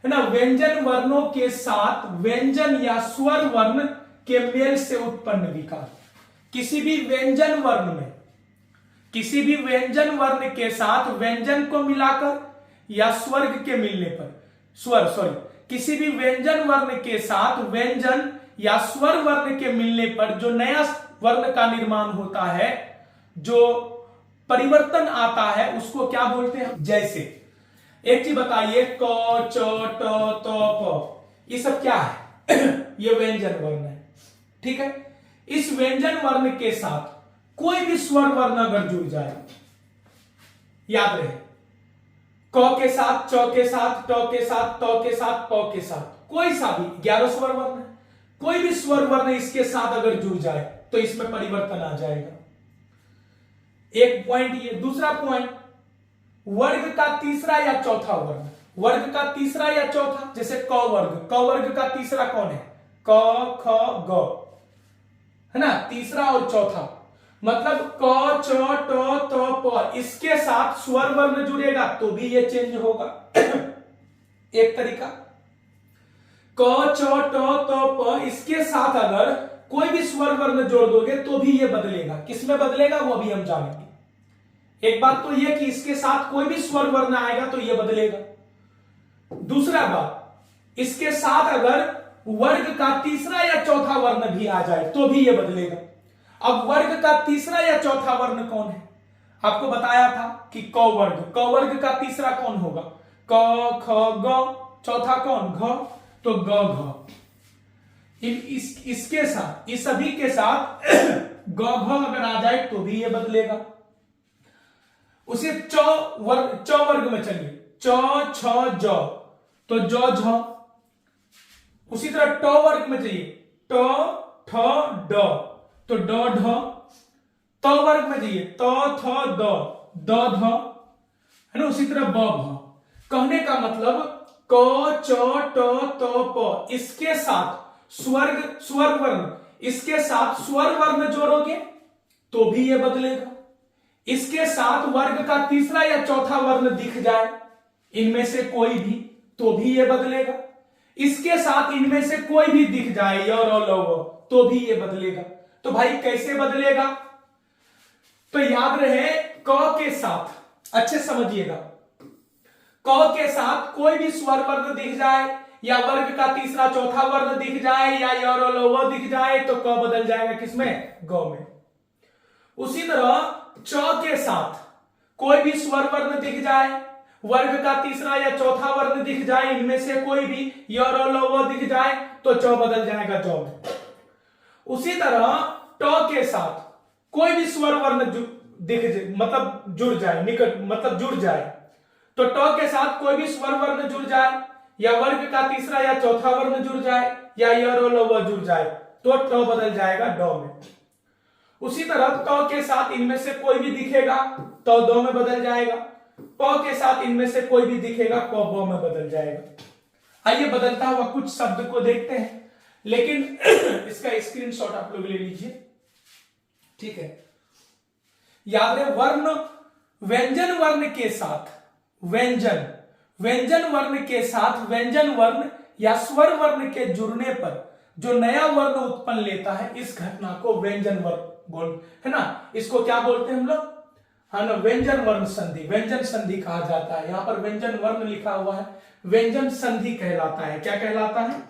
है ना। व्यंजन वर्णों के साथ व्यंजन या स्वर वर्ण के मेल से उत्पन्न विकार। किसी भी व्यंजन वर्ण में, किसी भी व्यंजन वर्ण के साथ व्यंजन को मिलाकर या स्वर्ग के मिलने पर, किसी भी व्यंजन वर्ण के साथ व्यंजन या स्वर वर्ण के मिलने पर जो नया वर्ण का निर्माण होता है, जो परिवर्तन आता है, उसको क्या बोलते हैं। जैसे एक चीज बताइए, क च ट त प, ये सब क्या है ये व्यंजन वर्ण है, ठीक है। इस व्यंजन वर्ण के साथ कोई भी स्वर वर्ण अगर जुड़ जाए, याद रहे, क के साथ, च के साथ, ट के साथ, त के साथ, प के साथ, कोई सा भी 11 स्वर वर्ण है, कोई भी स्वर वर्ण इसके साथ अगर जुड़ जाए तो इसमें परिवर्तन आ जाएगा। एक पॉइंट ये। दूसरा पॉइंट, वर्ग का तीसरा या चौथा वर्ण, वर्ग का तीसरा या चौथा, जैसे क वर्ग, क वर्ग का तीसरा कौन है, क ख ग, है ना, तीसरा और चौथा, मतलब क च ट त प, इसके साथ स्वर वर्ण जुड़ेगा तो भी ये चेंज होगा एक तरीका। क च ट त प, इसके साथ अगर कोई भी स्वर वर्ण जोड़ दोगे तो भी ये बदलेगा। किसमें बदलेगा वो अभी हम जानेंगे। एक बात तो ये कि इसके साथ कोई भी स्वर वर्ण आएगा तो ये बदलेगा। दूसरा बात, इसके साथ अगर वर्ग का तीसरा या चौथा वर्ण भी आ जाए तो भी ये बदलेगा। अब वर्ग का तीसरा या चौथा वर्ण कौन है, आपको बताया था कि क वर्ग, क वर्ग का तीसरा कौन होगा, क ख ग, चौथा कौन, घ, तो ग घ। इसके साथ, इस सभी के साथ ग घ अगर आ जाए तो भी ये बदलेगा। उसे च वर्ग में चलिए, च छ ज, तो ज झ। उसी तरह ट वर्ग में चाहिए, ट ठ ड, तो ड ढ। त वर्ग में चाहिए, त थ द, द ध, है ना। उसी तरह ब भ। कहने का मतलब क च ट त प, इसके साथ स्वर वर्ण, इसके साथ स्वर वर्ण जोड़ोगे तो भी ये बदलेगा। इसके साथ वर्ग का तीसरा या चौथा वर्ण दिख जाए इनमें से कोई भी तो भी ये बदलेगा। इसके साथ इनमें से कोई भी दिख जाए य र ल व, तो भी ये बदलेगा। तो भाई कैसे बदलेगा, तो याद रहे, क के साथ, अच्छे समझिएगा, क के साथ कोई भी स्वर वर्ण दिख जाए या वर्ग का तीसरा चौथा वर्ण दिख जाए या य र ल व दिख जाए तो क बदल जाएगा किसमें, ग में। उसी तरह च के साथ कोई भी स्वर वर्ण दिख जाए, वर्ग का तीसरा या चौथा वर्ण दिख जाए, इनमें से कोई भी य र ल व दिख जाए तो च बदल जाएगा ज में। उसी तरह ट के साथ कोई भी स्वर वर्ण मतलब जुड़ जाए, निकट मतलब जुड़ जाए, तो ट के साथ कोई भी स्वर वर्ण जुड़ जाए या वर्ग का तीसरा या चौथा वर्ण जुड़ जाए या य र ल व जुड़ जाए तो ट बदल जाएगा ड में। उसी तरह क के साथ इनमें से कोई भी दिखेगा तो द में बदल जाएगा, प के साथ इनमें से कोई भी दिखेगा प ब में बदल जाएगा। आइए बदलता हुआ कुछ शब्द को देखते हैं, लेकिन इसका स्क्रीनशॉट आप लोग ले लीजिए, ठीक है। याद है, वर्ण, व्यंजन वर्ण के साथ व्यंजन वर्ण के साथ व्यंजन वर्ण या स्वर वर्ण के जुड़ने पर जो नया वर्ण उत्पन्न लेता है, इस घटना को व्यंजन वर्ण बोल, है ना। इसको क्या बोलते हैं हम लोग, है ना, व्यंजन वर्ण संधि, व्यंजन संधि कहा जाता है। यहां पर व्यंजन वर्ण लिखा हुआ है, व्यंजन संधि कहलाता है। क्या कहलाता है,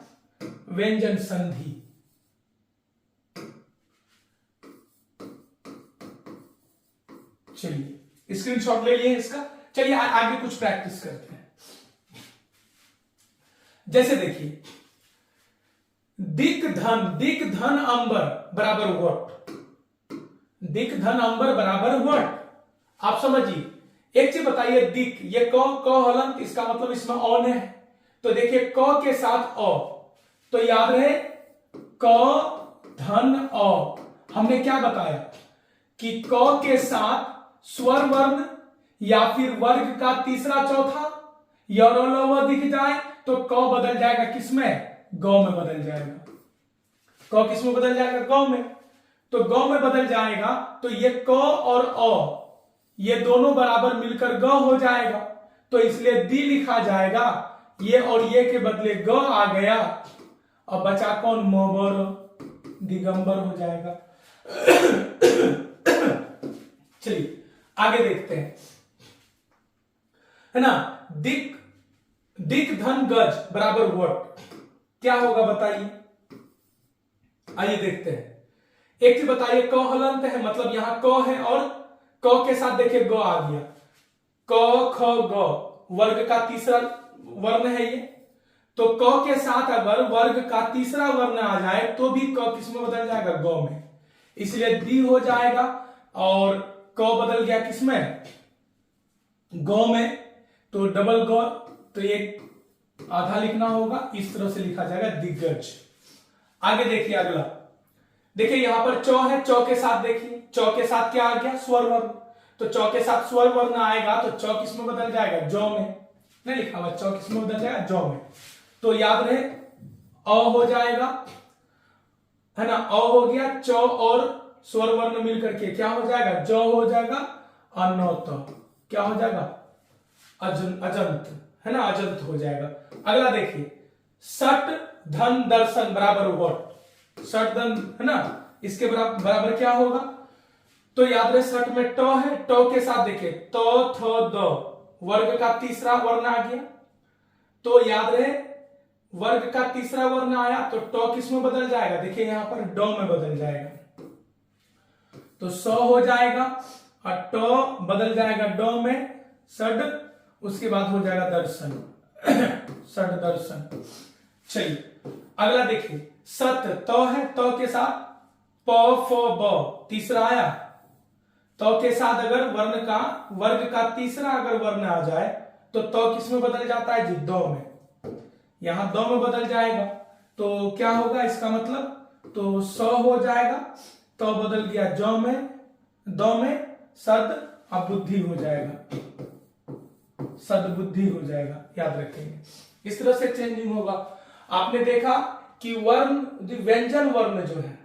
व्यंजन संधि। चलिए स्क्रीनशॉट ले लिए इसका। चलिए आगे कुछ प्रैक्टिस करते हैं। जैसे देखिए, दिक धन अंबर बराबर वट, दिक धन अंबर बराबर वट। आप समझिए, एक चीज बताइए, दिक, ये क हलंत, इसका मतलब इसमें ऑन है, तो देखिए क के साथ अ, तो याद रहे क धन अ। हमने क्या बताया कि क के साथ स्वर वर्ण या फिर वर्ग का तीसरा चौथा य र ल व दिख जाए तो क बदल जाएगा किसमें, ग में बदल जाएगा। क किसमें बदल जाएगा, ग में। तो ग में बदल जाएगा, तो ये क और अ ये दोनों बराबर मिलकर ग हो जाएगा, तो इसलिए दी लिखा जाएगा। ये और ये के बदले ग आ गया, अब बचा कौन, मोबर, दिगंबर हो जाएगा। चलिए आगे देखते हैं, है ना। दिक दिक धन गज बराबर व्हाट, क्या होगा बताइए। आइए देखते हैं। एक चीज बताइए, क हलंत है, मतलब यहां क है और क के साथ देखिए ग आ गया, क ख ग वर्ग का तीसरा वर्ण है ये, तो क के साथ अगर वर्ग का तीसरा वर्ण आ जाए तो भी क किस में बदल जाएगा, ग में, इसलिए दी हो जाएगा। और क बदल गया किसमें, ग में, तो डबल ग, तो ये आधा लिखना होगा, इस तरह से लिखा जाएगा दिग्गज। आगे देखिए अगला, देखिए यहां पर चौ है, चौ के साथ देखिए, चौ के साथ क्या आ गया, स्वर वर्ण, तो चौ के साथ स्वर वर्ण आएगा तो चौ किस में बदल जाएगा, जौ में, नहीं लिखा हुआ, चौ किस में बदल जाएगा, जौ में, तो याद रहे अ हो जाएगा, है ना, अ हो गया, चौ और स्वर वर्ण मिलकर के क्या हो जाएगा, जौ हो जाएगा, अनौत क्या हो जाएगा, अजंत, है ना, अजंत हो जाएगा। अगला देखिए, सट धन दर्शन बराबर व्हाट, सट धन, है ना, इसके बराबर क्या होगा, तो याद रहे सट में ट है, ट के साथ देखिए त थ द वर्ग का तीसरा वर्ण आ गया, तो याद रहे वर्ग का तीसरा वर्ण आया तो ट किस में बदल जाएगा, देखिए यहां पर ड में बदल जाएगा, तो स हो जाएगा और ट बदल जाएगा ड में, सड, उसके बाद हो जाएगा दर्शन, सड दर्शन। चलिए अगला देखिए, सत त है, त के साथ प फ ब तीसरा आया, त के साथ अगर वर्ण का वर्ग का तीसरा अगर वर्ण आ जाए तो त किस में बदल जाता है जी, द में, यहां द में बदल जाएगा, तो क्या होगा इसका मतलब, तो स हो जाएगा, त बदल गया ज में, द में, सद, अब बुद्धि हो जाएगा, सदबुद्धि हो जाएगा, याद रखेंगे, इस तरह से चेंजिंग होगा। आपने देखा कि वर्ण, व्यंजन वर्ण जो है,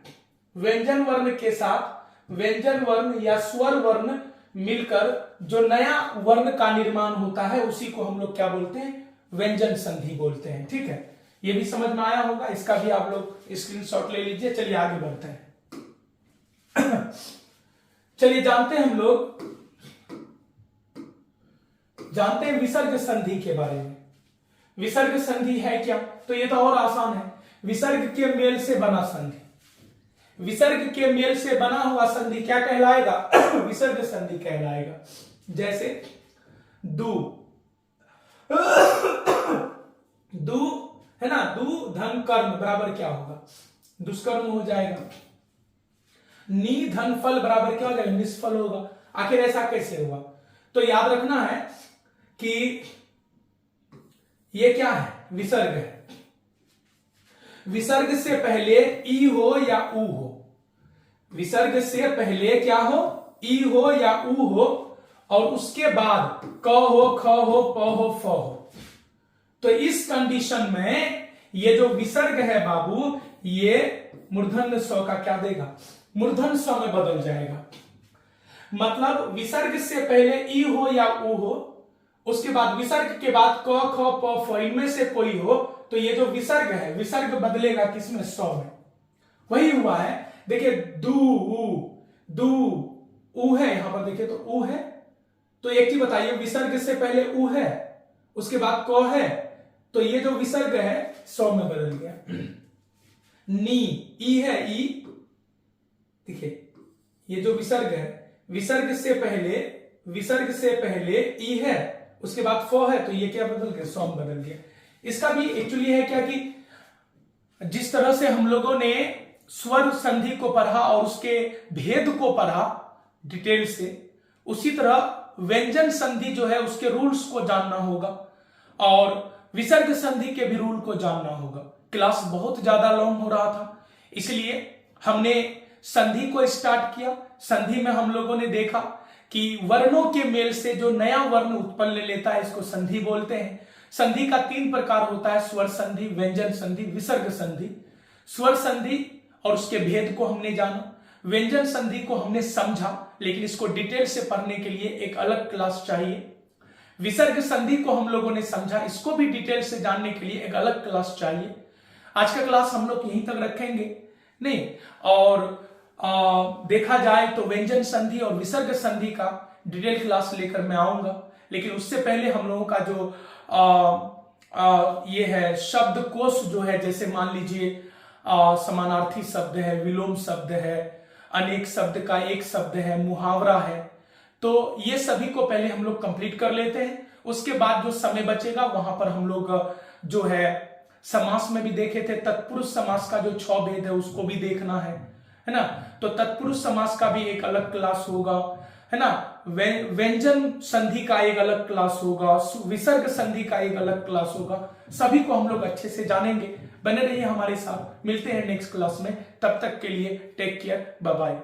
व्यंजन वर्ण के साथ व्यंजन वर्ण या स्वर वर्ण मिलकर जो नया वर्ण का निर्माण होता है उसी को हम लोग क्या बोलते हैं, व्यंजन संधि बोलते हैं। ठीक है, ये भी समझ में आया होगा, इसका भी आप लोग स्क्रीनशॉट ले लीजिए। चलिए आगे बढ़ते हैं। चलिए जानते हैं हम लोग, जानते हैं विसर्ग संधि के बारे में। विसर्ग संधि है क्या, तो ये तो और आसान है, विसर्ग के मेल से बना संधि, विसर्ग के मेल से बना हुआ संधि क्या कहलाएगा, विसर्ग संधि कहलाएगा। जैसे दू, दू, है ना, दू धन कर्म बराबर क्या होगा, दुष्कर्म हो जाएगा। नी धन फल बराबर क्या हो जाएगा, निष्फल होगा। आखिर ऐसा कैसे हुआ, तो याद रखना है कि ये क्या है, विसर्ग है, विसर्ग से पहले ई हो या ऊ हो, विसर्ग से पहले क्या हो, ई हो या ऊ हो, और उसके बाद क हो, ख हो, प हो, फ हो। तो इस कंडीशन में ये जो विसर्ग है बाबू, ये मूर्धन्य स्व का क्या देगा, मूर्धन्य स्व में बदल जाएगा। मतलब विसर्ग से पहले ई हो या ऊ हो, उसके बाद विसर्ग के बाद क ख प फ इनमें से कोई हो, तो ये जो विसर्ग है, विसर्ग बदलेगा किसमें, स्व में। वही हुआ है, देखिए दू ऊ है, यहां पर देखिए तो ऊ है, तो एक चीज बताइए, विसर्ग से पहले ऊ है, उसके बाद क है, तो ये जो विसर्ग है स्व में बदल गया। नी, ई है, ई, देखिए ये जो विसर्ग है, विसर्ग से पहले ई है, उसके बाद फ है, तो ये क्या बदल गया, स्व में बदल गया। इसका भी एक्चुअली है क्या कि जिस तरह से हम लोगों ने स्वर संधि को पढ़ा और उसके भेद को पढ़ा डिटेल से, उसी तरह व्यंजन संधि जो है उसके रूल्स को जानना होगा और विसर्ग संधि के भी रूल को जानना होगा। क्लास बहुत ज्यादा लॉन्ग हो रहा था, इसलिए हमने संधि को स्टार्ट किया। संधि में हम लोगों ने देखा कि वर्णों के मेल से जो नया वर्ण उत्पन्न लेता है इसको संधि बोलते हैं। संधि का 3 प्रकार होता है, स्वर संधि, व्यंजन संधि, विसर्ग संधि। स्वर संधि और उसके भेद को हमने जाना, व्यंजन संधि को हमने समझा, लेकिन इसको डिटेल से पढ़ने के लिए एक अलग क्लास चाहिए। विसर्ग संधि को हम लोगों ने समझा, इसको भी डिटेल से जानने के लिए एक अलग क्लास चाहिए। आज का क्लास हम लोग यहीं तक रखेंगे नहीं, और देखा जाए तो व्यंजन संधि और विसर्ग संधि का डिटेल क्लास लेकर मैं आऊंगा। लेकिन उससे पहले हम लोगों का जो ये है शब्दकोश जो है, जैसे मान लीजिए समानार्थी शब्द है, विलोम शब्द है, अनेक शब्द का एक शब्द है, मुहावरा है, तो ये सभी को पहले हम लोग कंप्लीट कर लेते हैं। उसके बाद जो समय बचेगा वहां पर हम लोग जो है समास में भी देखे थे, तत्पुरुष समास का जो 6 भेद है उसको भी देखना है ना। तो तत्पुरुष समास का भी एक अलग क्लास होगा, है ना। व्यंजन संधि का एक अलग क्लास होगा, विसर्ग संधि का एक अलग क्लास होगा। सभी को हम लोग अच्छे से जानेंगे। बने रहिए हमारे साथ, मिलते हैं नेक्स्ट क्लास में। तब तक के लिए टेक केयर, बाय बाय।